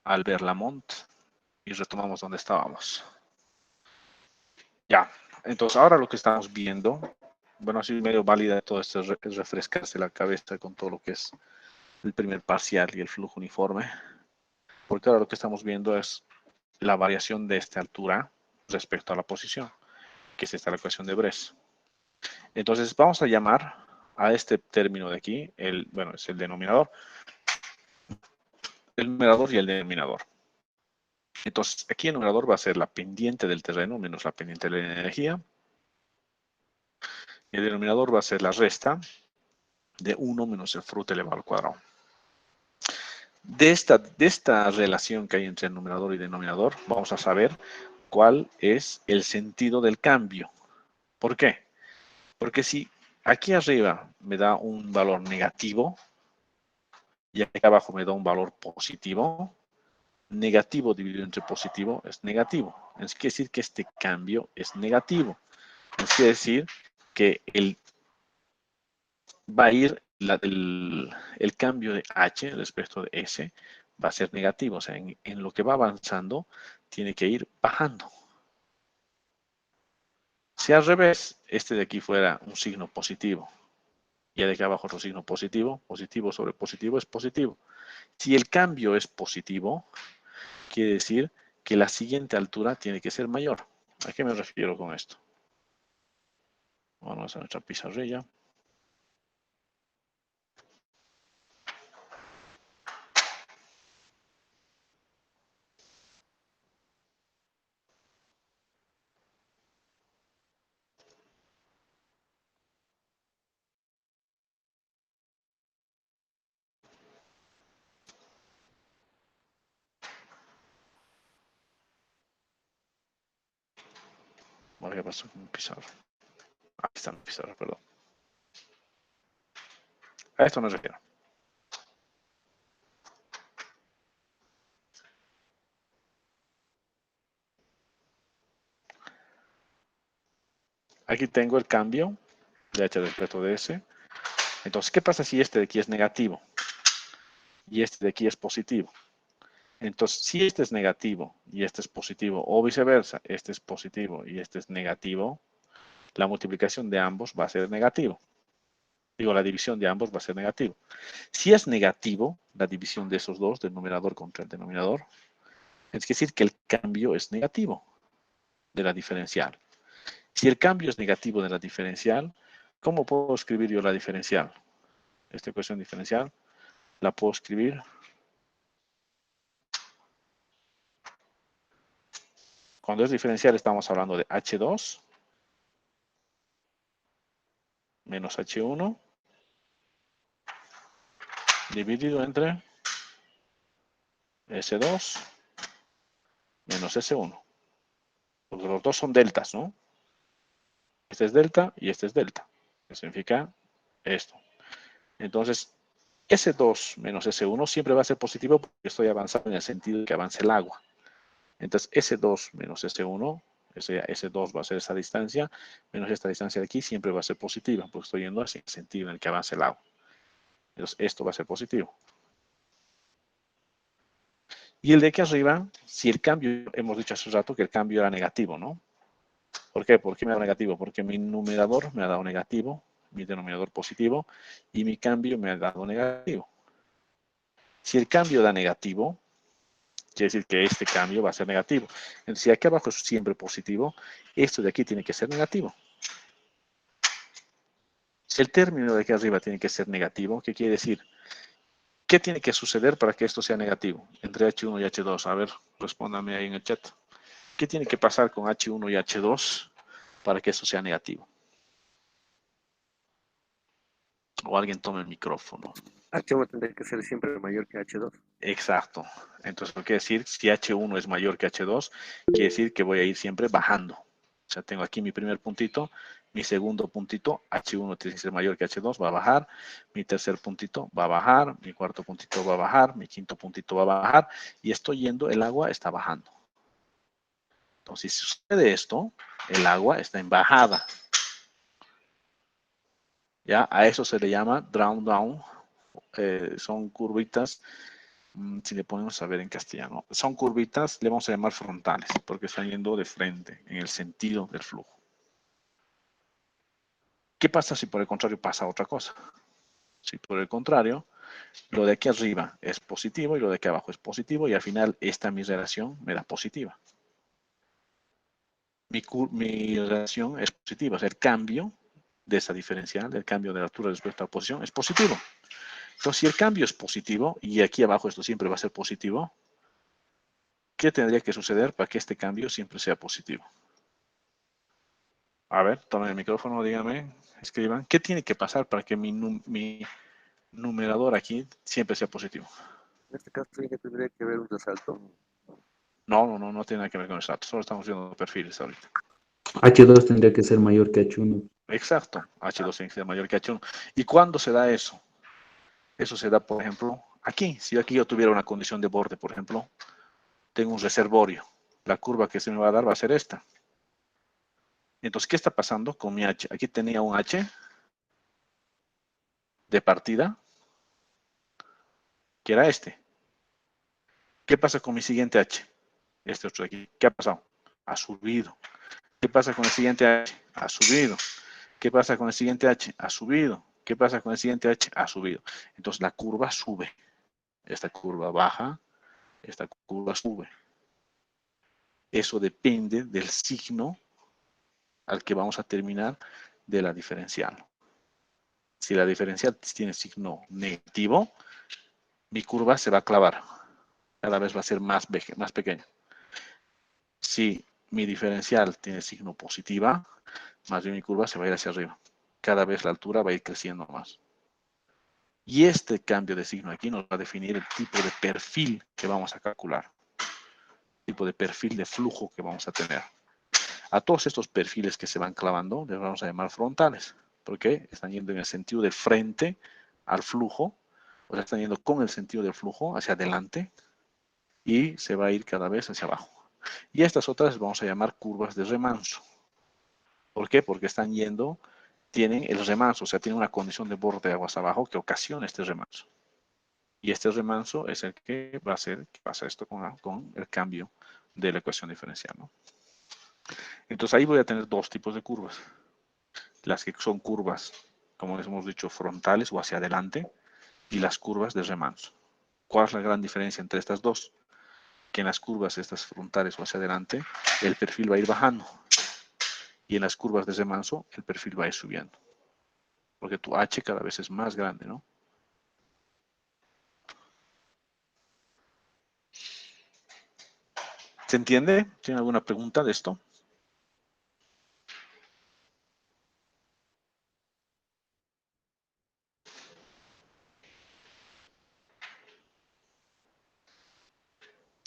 Speaker 1: al Berlamont y retomamos donde estábamos. Ya, entonces ahora lo que estamos viendo, bueno, así medio válida todo esto es refrescarse la cabeza con todo lo que es el primer parcial y el flujo uniforme, porque ahora lo que estamos viendo es la variación de esta altura respecto a la posición, que es esta la ecuación de Bress. Entonces vamos a llamar a este término de aquí, bueno, es el denominador, el numerador y el denominador. Entonces aquí el numerador va a ser la pendiente del terreno menos la pendiente de la energía. El denominador va a ser la resta de 1 menos el fruto elevado al cuadrado. De esta relación que hay entre el numerador y denominador, vamos a saber cuál es el sentido del cambio. ¿Por qué? Porque si aquí arriba me da un valor negativo y aquí abajo me da un valor positivo, negativo dividido entre positivo es negativo. Es quiere decir que este cambio es negativo. Es quiere decir que va a ir el cambio de H respecto de S va a ser negativo. O sea, en lo que va avanzando, tiene que ir bajando. Si al revés, este de aquí fuera un signo positivo, y de aquí abajo otro signo positivo, positivo sobre positivo es positivo. Si el cambio es positivo, quiere decir que la siguiente altura tiene que ser mayor. ¿A qué me refiero con esto? Vamos a nuestra pizarrilla. Bueno, ¿qué pasó con mi pizarra? Aquí está mi pizarra, perdón. A esto me refiero. Aquí tengo el cambio de h respecto de s. Entonces, ¿qué pasa si este de aquí es negativo? Y este de aquí es positivo. Entonces, si este es negativo y este es positivo, o viceversa, este es positivo y este es negativo, la multiplicación de ambos va a ser negativo. Digo, la división de ambos va a ser negativo. Si es negativo, la división de esos dos, del numerador contra el denominador, es decir que el cambio es negativo de la diferencial. Si el cambio es negativo de la diferencial, ¿cómo puedo escribir yo la diferencial? Esta ecuación diferencial la puedo escribir cuando es diferencial estamos hablando de H2 menos H1 dividido entre S2 menos S1. Porque los dos son deltas, ¿no? Este es delta y este es delta. ¿Qué significa esto? Entonces, S2 menos S1 siempre va a ser positivo porque estoy avanzando en el sentido de que avance el agua. Entonces, S2 menos S1, S2 va a ser esa distancia, menos esta distancia de aquí, siempre va a ser positiva, porque estoy yendo hacia el sentido en el que avance el agua. Entonces, esto va a ser positivo. Y el de aquí arriba, si el cambio, hemos dicho hace un rato que el cambio era negativo, ¿no? ¿Por qué? ¿Por qué me ha dado negativo? Porque mi numerador me ha dado negativo, mi denominador positivo, y mi cambio me ha dado negativo. Si el cambio da negativo, quiere decir que este cambio va a ser negativo. Entonces, si aquí abajo es siempre positivo, esto de aquí tiene que ser negativo. Si el término de aquí arriba tiene que ser negativo, ¿qué quiere decir? ¿Qué tiene que suceder para que esto sea negativo? Entre H1 y H2. A ver, respóndame ahí en el chat. ¿Qué tiene que pasar con H1 y H2 para que eso sea negativo? O alguien tome el micrófono.
Speaker 6: H1 tendría que ser siempre mayor que H2.
Speaker 1: Exacto. Entonces, ¿qué quiere decir? Si H1 es mayor que H2, quiere decir que voy a ir siempre bajando. O sea, tengo aquí mi primer puntito, mi segundo puntito, H1 tiene que ser mayor que H2, va a bajar. Mi tercer puntito va a bajar, mi cuarto puntito va a bajar, mi quinto puntito va a bajar. Y estoy yendo, el agua está bajando. Entonces, si sucede esto, el agua está en bajada. ¿Ya? A eso se le llama down. Son curvitas, si le ponemos a ver en castellano, son curvitas, le vamos a llamar frontales, porque están yendo de frente, en el sentido del flujo. ¿Qué pasa si por el contrario pasa otra cosa? Si por el contrario, lo de aquí arriba es positivo y lo de aquí abajo es positivo, y al final esta mi relación me da positiva. Mi relación es positiva, o sea, el cambio de esa diferencial, el cambio de la altura respecto a la posición, es positivo. Entonces, si el cambio es positivo, y aquí abajo esto siempre va a ser positivo, ¿qué tendría que suceder para que este cambio siempre sea positivo? A ver, tomen el micrófono, díganme, escriban. ¿Qué tiene que pasar para que mi numerador aquí siempre sea positivo?
Speaker 6: En este caso sí que tendría que haber un resalto.
Speaker 1: No tiene nada que ver con el salto. Solo estamos viendo perfiles ahorita.
Speaker 9: H2 tendría que ser mayor que H1.
Speaker 1: Exacto, H2 tiene que ser mayor que H1. ¿Y cuándo se da eso? Eso se da, por ejemplo, aquí. Si aquí yo tuviera una condición de borde, por ejemplo, tengo un reservorio. La curva que se me va a dar va a ser esta. Entonces, ¿qué está pasando con mi H? Aquí tenía un H de partida, que era este. ¿Qué pasa con mi siguiente H? Este otro de aquí. ¿Qué ha pasado? Ha subido. ¿Qué pasa con el siguiente H? Ha subido. ¿Qué pasa con el siguiente H? Ha subido. ¿Qué pasa con el siguiente H? Ha subido. Entonces la curva sube. Esta curva baja. Esta curva sube. Eso depende del signo al que vamos a terminar de la diferencial. Si la diferencial tiene signo negativo, mi curva se va a clavar. Cada vez va a ser más pequeña. Si mi diferencial tiene signo positiva, más bien mi curva se va a ir hacia arriba. Cada vez la altura va a ir creciendo más. Y este cambio de signo aquí nos va a definir el tipo de perfil que vamos a calcular. El tipo de perfil de flujo que vamos a tener. A todos estos perfiles que se van clavando les vamos a llamar frontales, porque están yendo en el sentido de frente al flujo, o sea, están yendo con el sentido del flujo hacia adelante y se va a ir cada vez hacia abajo. Y estas otras las vamos a llamar curvas de remanso. ¿Por qué? Porque están yendo, tienen el remanso, o sea, tienen una condición de borde de aguas abajo que ocasiona este remanso. Y este remanso es el que va a hacer que pasa esto con el cambio de la ecuación diferencial, ¿no? Entonces ahí voy a tener dos tipos de curvas. Las que son curvas, como les hemos dicho, frontales o hacia adelante, y las curvas de remanso. ¿Cuál es la gran diferencia entre estas dos? Que en las curvas estas frontales o hacia adelante, el perfil va a ir bajando. Y en las curvas de remanso, el perfil va a ir subiendo. Porque tu H cada vez es más grande, ¿no? ¿Se entiende? ¿Tiene alguna pregunta de esto?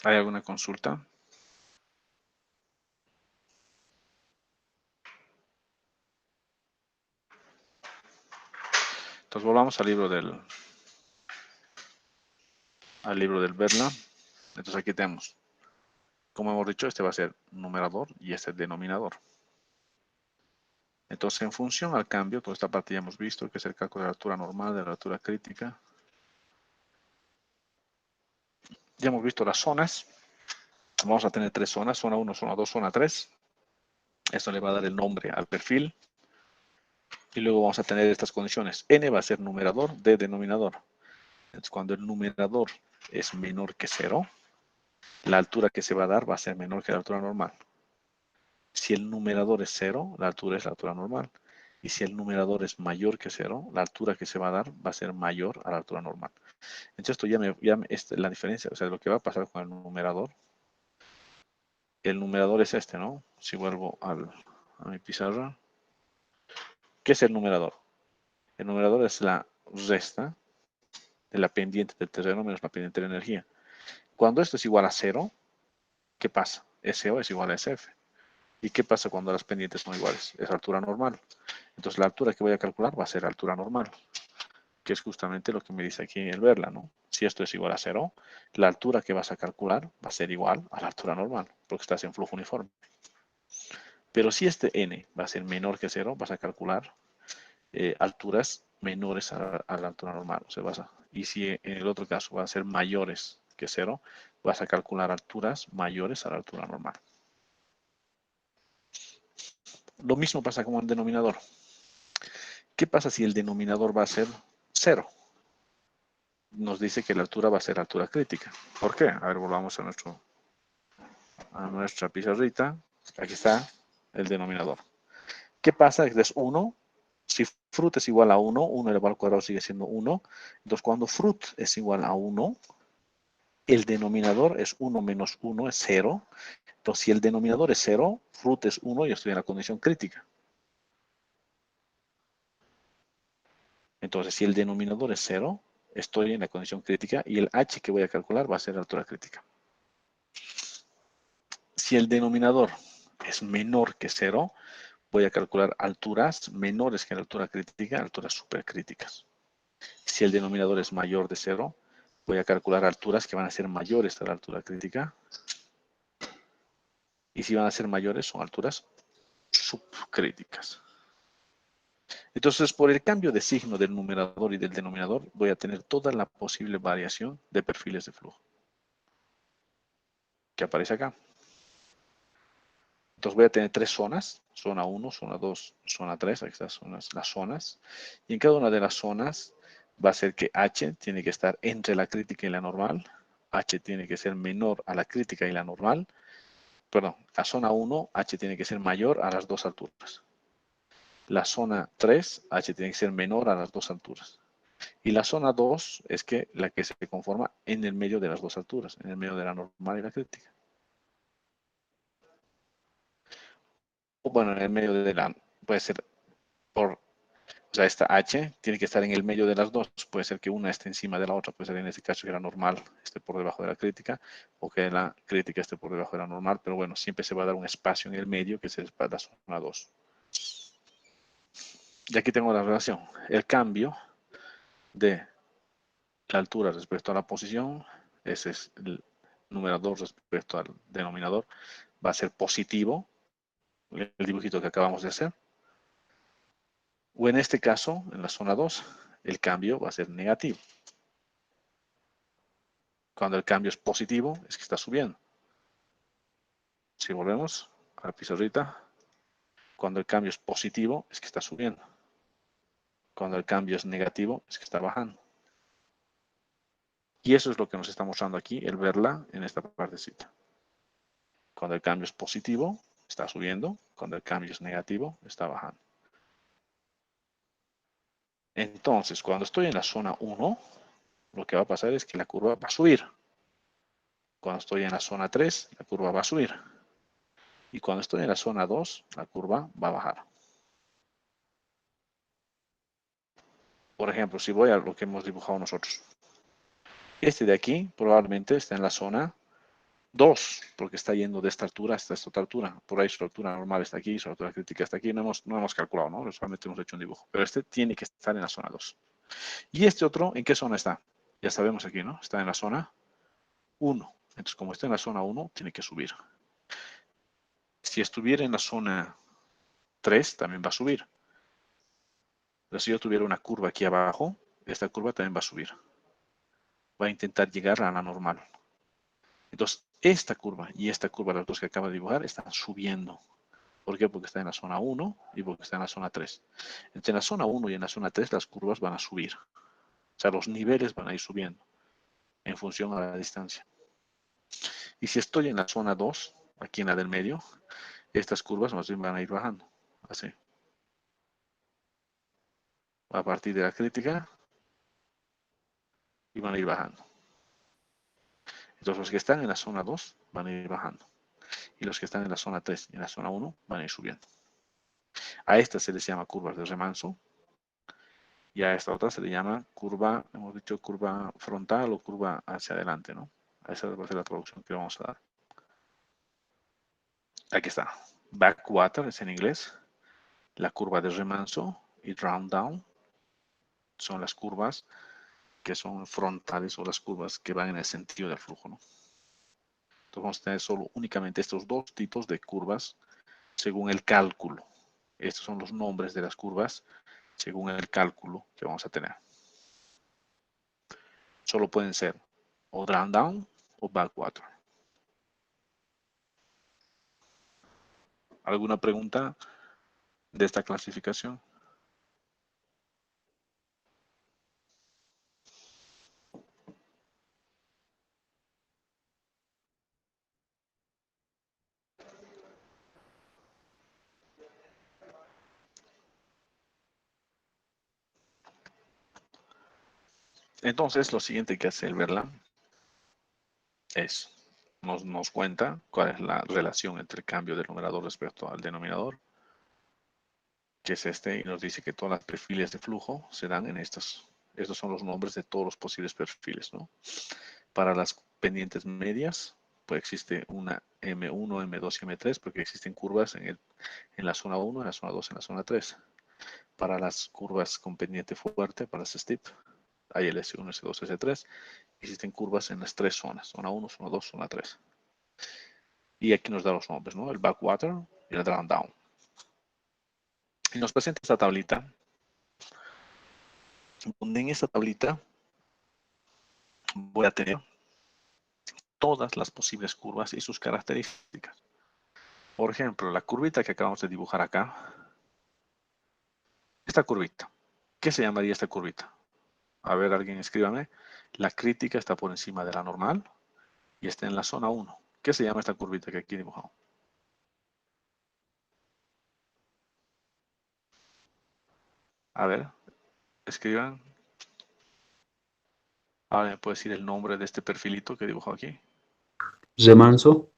Speaker 1: ¿Hay alguna consulta? Entonces volvamos al libro del Verla. Entonces aquí tenemos, como hemos dicho, este va a ser numerador y este denominador. Entonces en función al cambio, toda esta parte ya hemos visto, que es el cálculo de la altura normal, de la altura crítica. Ya hemos visto las zonas. Vamos a tener tres zonas, zona 1, zona 2, zona 3. Esto le va a dar el nombre al perfil. Y luego vamos a tener estas condiciones. N va a ser numerador, D denominador. Entonces, cuando el numerador es menor que 0, la altura que se va a dar va a ser menor que la altura normal. Si el numerador es 0, la altura es la altura normal. Y si el numerador es mayor que 0, la altura que se va a dar va a ser mayor a la altura normal. Entonces, esto es la diferencia, o sea, lo que va a pasar con el numerador. El numerador es este, ¿no? Si vuelvo a mi pizarra. ¿Qué es el numerador? El numerador es la resta de la pendiente del terreno menos la pendiente de la energía. Cuando esto es igual a 0, ¿qué pasa? SO es igual a SF. ¿Y qué pasa cuando las pendientes son iguales? Es altura normal. Entonces la altura que voy a calcular va a ser altura normal, que es justamente lo que me dice aquí el Verla, ¿no? Si esto es igual a 0, la altura que vas a calcular va a ser igual a la altura normal, porque estás en flujo uniforme. Pero si este n va a ser menor que 0, vas a calcular alturas menores a la altura normal. O sea, y si en el otro caso va a ser mayores que 0, vas a calcular alturas mayores a la altura normal. Lo mismo pasa con el denominador. ¿Qué pasa si el denominador va a ser 0? Nos dice que la altura va a ser altura crítica. ¿Por qué? A ver, volvamos a nuestra pizarrita. Aquí está el denominador. ¿Qué pasa? Es 1. Si fruit es igual a 1, 1 elevado al cuadrado sigue siendo 1. Entonces, cuando fruit es igual a 1, el denominador es 1 menos 1, es 0. Entonces, si el denominador es 0, fruit es 1, yo estoy en la condición crítica. Entonces, si el denominador es 0, estoy en la condición crítica y el h que voy a calcular va a ser la altura crítica. Si el denominador es menor que 0, voy a calcular alturas menores que la altura crítica, alturas supercríticas. Si el denominador es mayor de 0, voy a calcular alturas que van a ser mayores a la altura crítica. Y si van a ser mayores, son alturas subcríticas. Entonces, por el cambio de signo del numerador y del denominador, voy a tener toda la posible variación de perfiles de flujo. que aparece acá. Entonces voy a tener tres zonas, zona 1, zona 2, zona 3, aquí están las zonas. Y en cada una de las zonas va a ser que H tiene que estar entre la crítica y la normal. H tiene que ser menor a la crítica y la normal. Perdón, la zona 1, H tiene que ser mayor a las dos alturas. La zona 3, H tiene que ser menor a las dos alturas. Y la zona 2 es que la que se conforma en el medio de las dos alturas, en el medio de la normal y la crítica. O bueno, en el medio de la, puede ser por, o sea, esta H tiene que estar en el medio de las dos. Puede ser que una esté encima de la otra, puede ser en este caso que la normal esté por debajo de la crítica, o que la crítica esté por debajo de la normal, pero bueno, siempre se va a dar un espacio en el medio que es la zona 2. Y aquí tengo la relación. El cambio de la altura respecto a la posición, ese es el numerador respecto al denominador, va a ser positivo, el dibujito que acabamos de hacer. O en este caso, en la zona 2, el cambio va a ser negativo. Cuando el cambio es positivo, es que está subiendo. Si volvemos a la pizarrita, cuando el cambio es positivo, es que está subiendo. Cuando el cambio es negativo, es que está bajando. Y eso es lo que nos está mostrando aquí, el verla en esta partecita. Cuando el cambio es positivo, está subiendo. Cuando el cambio es negativo, está bajando. Entonces, cuando estoy en la zona 1, lo que va a pasar es que la curva va a subir. Cuando estoy en la zona 3, la curva va a subir. Y cuando estoy en la zona 2, la curva va a bajar. Por ejemplo, si voy a lo que hemos dibujado nosotros. Este de aquí probablemente está en la zona 2, porque está yendo de esta altura hasta esta otra altura. Por ahí su altura normal está aquí, su altura crítica está aquí. No hemos calculado, ¿no? Solamente hemos hecho un dibujo. Pero este tiene que estar en la zona 2. Y este otro, ¿en qué zona está? Ya sabemos aquí, ¿no? Está en la zona 1. Entonces, como está en la zona 1, tiene que subir. Si estuviera en la zona 3, también va a subir. Pero si yo tuviera una curva aquí abajo, esta curva también va a subir. Va a intentar llegar a la normal. Entonces, esta curva y esta curva, las dos que acabo de dibujar, están subiendo. ¿Por qué? Porque está en la zona 1 y porque está en la zona 3. Entre la zona 1 y en la zona 3, las curvas van a subir. O sea, los niveles van a ir subiendo en función a la distancia. Y si estoy en la zona 2, aquí en la del medio, estas curvas más bien van a ir bajando. Así. A partir de la crítica y van a ir bajando. Entonces los que están en la zona 2 van a ir bajando. Y los que están en la zona 3 y en la zona 1 van a ir subiendo. A esta se les llama curvas de remanso. Y a esta otra se le llama curva, hemos dicho curva frontal o curva hacia adelante, ¿no? A esa va a ser la traducción que vamos a dar. Aquí está. Backwater es en inglés. La curva de remanso y round down son las curvas que son frontales o las curvas que van en el sentido del flujo, ¿no? Entonces vamos a tener solo únicamente estos dos tipos de curvas según el cálculo. Estos son los nombres de las curvas según el cálculo que vamos a tener. Solo pueden ser o round down o backwater. ¿Alguna pregunta de esta clasificación? Entonces, lo siguiente que hace el verla es, nos cuenta cuál es la relación entre el cambio del numerador respecto al denominador, que es este, y nos dice que todos los perfiles de flujo se dan en estos. Estos son los nombres de todos los posibles perfiles, ¿no? Para las pendientes medias, pues existe una M1, M2 y M3, porque existen curvas en la zona 1, en la zona 2, en la zona 3. Para las curvas con pendiente fuerte, para las steep, hay el S1, S2, S3. Existen curvas en las tres zonas, zona 1, zona 2, zona 3. Y aquí nos da los nombres, ¿no? El backwater y el down down. Y nos presenta esta tablita, donde en esta tablita voy a tener todas las posibles curvas y sus características. Por ejemplo, la curvita que acabamos de dibujar acá, esta curvita, ¿qué se llamaría esta curvita? A ver, alguien escríbame. La crítica está por encima de la normal y está en la zona 1. ¿Qué se llama esta curvita que aquí he dibujado? A ver, escriban. Ahora me puede decir el nombre de este perfilito que he dibujado aquí.
Speaker 9: Remanso.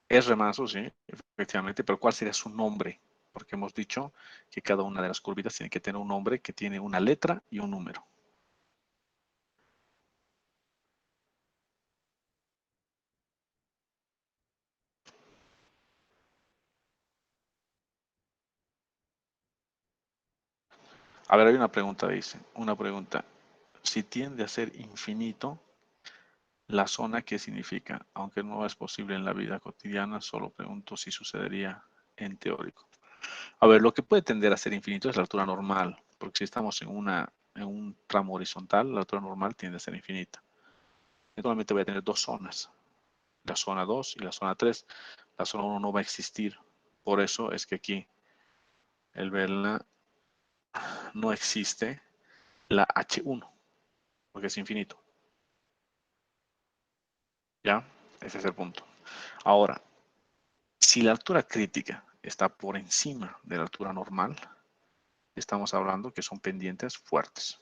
Speaker 1: Es remanso, sí, efectivamente, pero ¿cuál sería su nombre? Porque hemos dicho que cada una de las curvitas tiene que tener un nombre que tiene una letra y un número. A ver, hay una pregunta, dice, una pregunta. Si tiende a ser infinito, la zona, ¿qué significa? Aunque no es posible en la vida cotidiana, solo pregunto si sucedería en teórico. A ver, lo que puede tender a ser infinito es la altura normal, porque si estamos en un tramo horizontal, la altura normal tiende a ser infinita. Normalmente voy a tener dos zonas, la zona 2 y la zona 3. La zona 1 no va a existir. Por eso es que aquí el verla no existe la H1, porque es infinito. ¿Ya? Ese es el punto. Ahora, si la altura crítica está por encima de la altura normal, estamos hablando que son pendientes fuertes.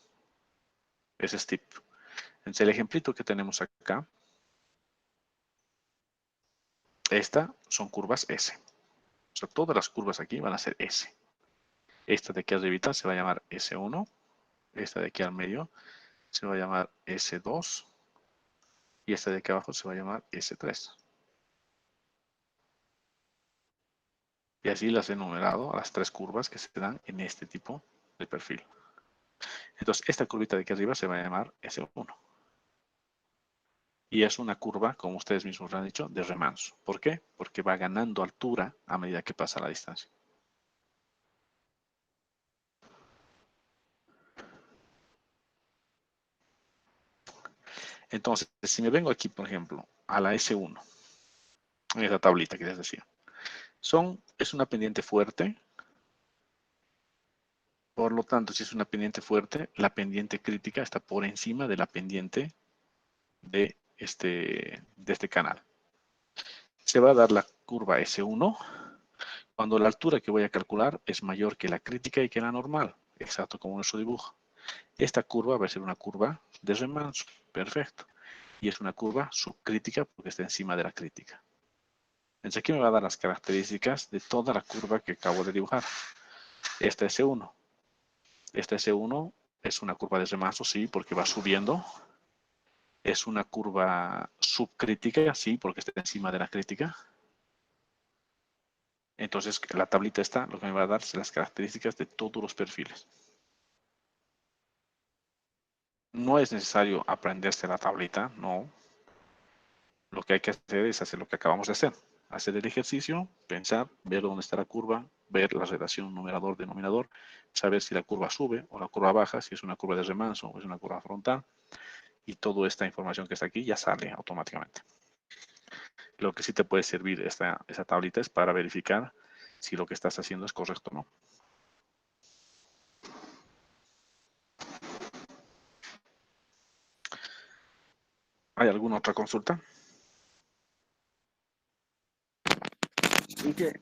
Speaker 1: Ese es tip. Entonces, el ejemplito que tenemos acá, esta son curvas S. O sea, todas las curvas aquí van a ser S. Esta de aquí arribita se va a llamar S1. Esta de aquí al medio se va a llamar S2. Y esta de aquí abajo se va a llamar S3. Y así las he enumerado a las tres curvas que se dan en este tipo de perfil. Entonces, esta curvita de aquí arriba se va a llamar S1. Y es una curva, como ustedes mismos lo han dicho, de remanso. ¿Por qué? Porque va ganando altura a medida que pasa la distancia. Entonces, si me vengo aquí, por ejemplo, a la S1, en esta tablita que les decía, es una pendiente fuerte. Por lo tanto, si es una pendiente fuerte, la pendiente crítica está por encima de la pendiente de este canal. Se va a dar la curva S1 cuando la altura que voy a calcular es mayor que la crítica y que la normal, exacto como nuestro dibujo. Esta curva va a ser una curva de remanso, perfecto. Y es una curva subcrítica porque está encima de la crítica. Entonces aquí me va a dar las características de toda la curva que acabo de dibujar. Esta S1. Esta S1 es una curva de remanso, sí, porque va subiendo. Es una curva subcrítica, sí, porque está encima de la crítica. Entonces, la tablita está, lo que me va a dar son las características de todos los perfiles. No es necesario aprenderse la tablita, no. Lo que hay que hacer es hacer lo que acabamos de hacer. Hacer el ejercicio, pensar, ver dónde está la curva, ver la relación numerador-denominador, saber si la curva sube o la curva baja, si es una curva de remanso o es una curva frontal. Y toda esta información que está aquí ya sale automáticamente. Lo que sí te puede servir esa tablita es para verificar si lo que estás haciendo es correcto o no. ¿Hay alguna otra consulta?
Speaker 6: Y que,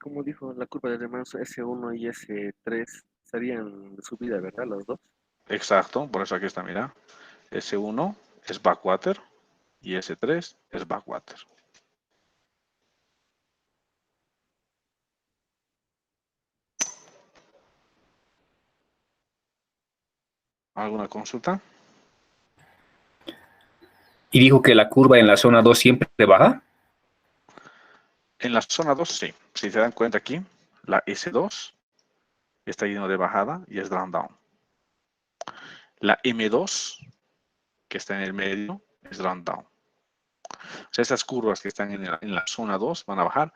Speaker 6: como dijo, la curva de remanso S1 y S3 serían de subida, ¿verdad? Los dos.
Speaker 1: Exacto, por eso aquí está, mira. S1 es backwater y S3 es backwater. ¿Alguna consulta?
Speaker 8: Y dijo que la curva en la zona 2 siempre baja.
Speaker 1: En la zona 2, sí. Si se dan cuenta aquí, la S2 está yendo de bajada y es down. La M2, que está en el medio, es down. O sea, esas curvas que están en la zona 2 van a bajar,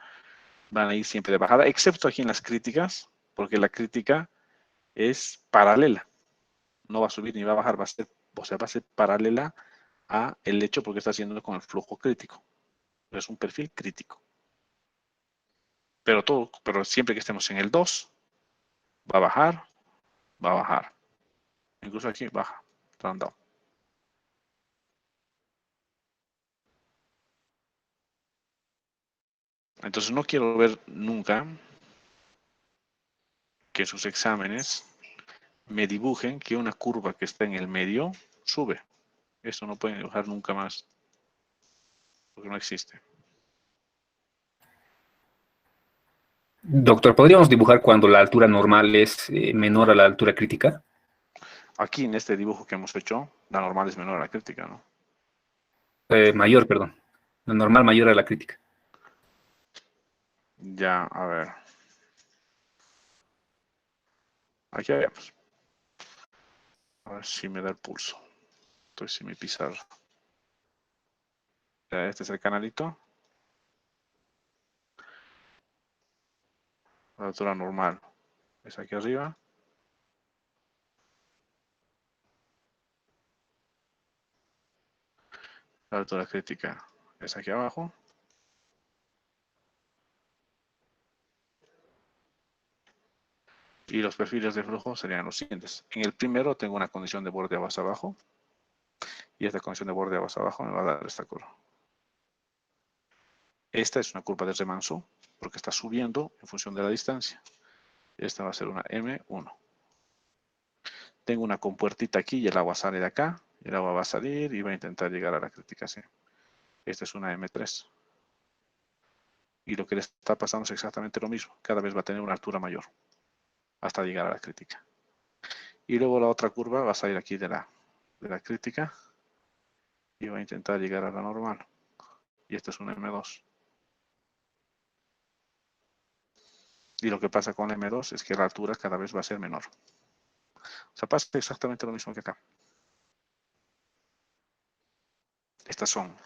Speaker 1: van a ir siempre de bajada, excepto aquí en las críticas, porque la crítica es paralela. No va a subir ni va a bajar, va a ser paralela a el hecho porque está haciendo con el flujo crítico. Es un perfil crítico. Pero siempre que estemos en el 2, va a bajar, va a bajar. Incluso aquí baja, down. Entonces no quiero ver nunca que sus exámenes me dibujen que una curva que está en el medio sube. Esto no pueden dibujar nunca más, porque no existe.
Speaker 8: Doctor, ¿podríamos dibujar cuando la altura normal es menor a la altura crítica?
Speaker 1: Aquí en este dibujo que hemos hecho, la normal es menor a la crítica, ¿no?
Speaker 8: Mayor, perdón. La normal mayor a la crítica.
Speaker 1: Ya, a ver. Aquí habíamos. A ver si me da el pulso. Estoy sin mi pizarra. Ya, este es el canalito. La altura normal es aquí arriba. La altura crítica es aquí abajo. Y los perfiles de flujo serían los siguientes. En el primero tengo una condición de borde abajo abajo. Y esta condición de borde abajo abajo me va a dar esta curva. Esta es una curva de remanso porque está subiendo en función de la distancia. Esta va a ser una M1. Tengo una compuertita aquí y el agua sale de acá. El agua va a salir y va a intentar llegar a la crítica C. Esta es una M3. Y lo que le está pasando es exactamente lo mismo. Cada vez va a tener una altura mayor hasta llegar a la crítica. Y luego la otra curva va a salir aquí de la crítica y va a intentar llegar a la normal. Y esta es una M2. Y lo que pasa con M2 es que la altura cada vez va a ser menor. O sea, pasa exactamente lo mismo que acá. Estas son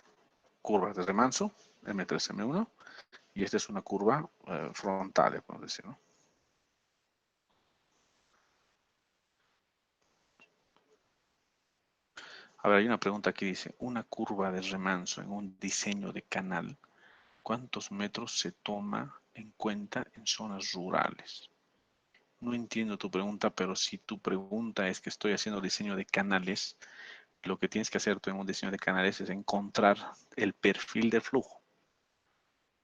Speaker 1: curvas de remanso, M3, M1, y esta es una curva frontal, podemos decir, ¿no? A ver, hay una pregunta que dice, una curva de remanso en un diseño de canal, ¿cuántos metros se toma en cuenta en zonas rurales? No entiendo tu pregunta, pero si tu pregunta es que estoy haciendo diseño de canales, lo que tienes que hacer tú en un diseño de canales es encontrar el perfil de flujo.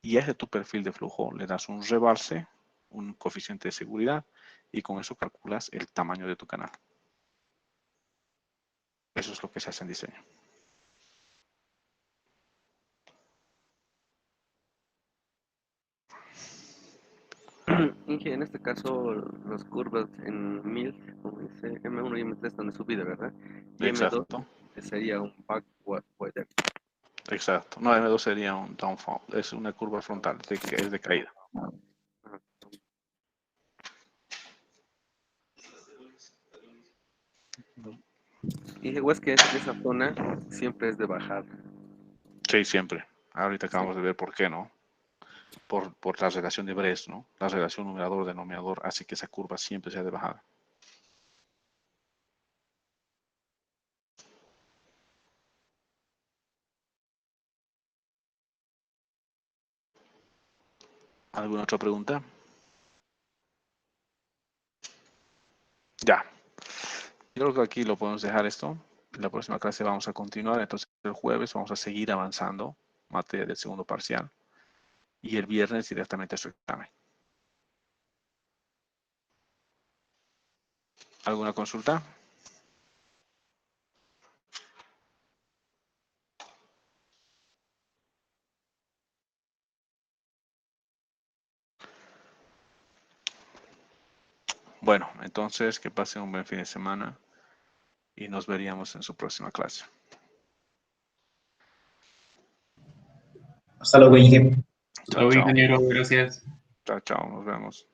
Speaker 1: Y a ese tu perfil de flujo le das un rebalse, un coeficiente de seguridad, y con eso calculas el tamaño de tu canal. Eso es lo que se hace en diseño.
Speaker 6: Inge, en este caso, las curvas en 1000, como dice M1 y M3 están de subida, ¿verdad? Y M2
Speaker 1: Exacto,
Speaker 6: sería un backward weather.
Speaker 1: exacto. No, M2 sería un downfall, es una curva frontal, es de caída.
Speaker 6: Ajá. Y o es que esa zona siempre es de bajada.
Speaker 1: Sí, siempre. Ahorita acabamos
Speaker 6: Sí.
Speaker 1: de ver por qué, ¿no? Por la relación de Bress, ¿no? La relación numerador-denominador hace que esa curva siempre sea de bajada. ¿Alguna otra pregunta? Ya. Yo creo que aquí lo podemos dejar esto. En la próxima clase vamos a continuar. Entonces el jueves vamos a seguir avanzando materia del segundo parcial. Y el viernes directamente a su examen. ¿Alguna consulta? Bueno, entonces que pasen un buen fin de semana y nos veríamos en su próxima clase.
Speaker 9: Hasta luego, Inge.
Speaker 1: Chao, chao.
Speaker 2: ingeniero, gracias.
Speaker 1: Chao, chao. Nos vemos.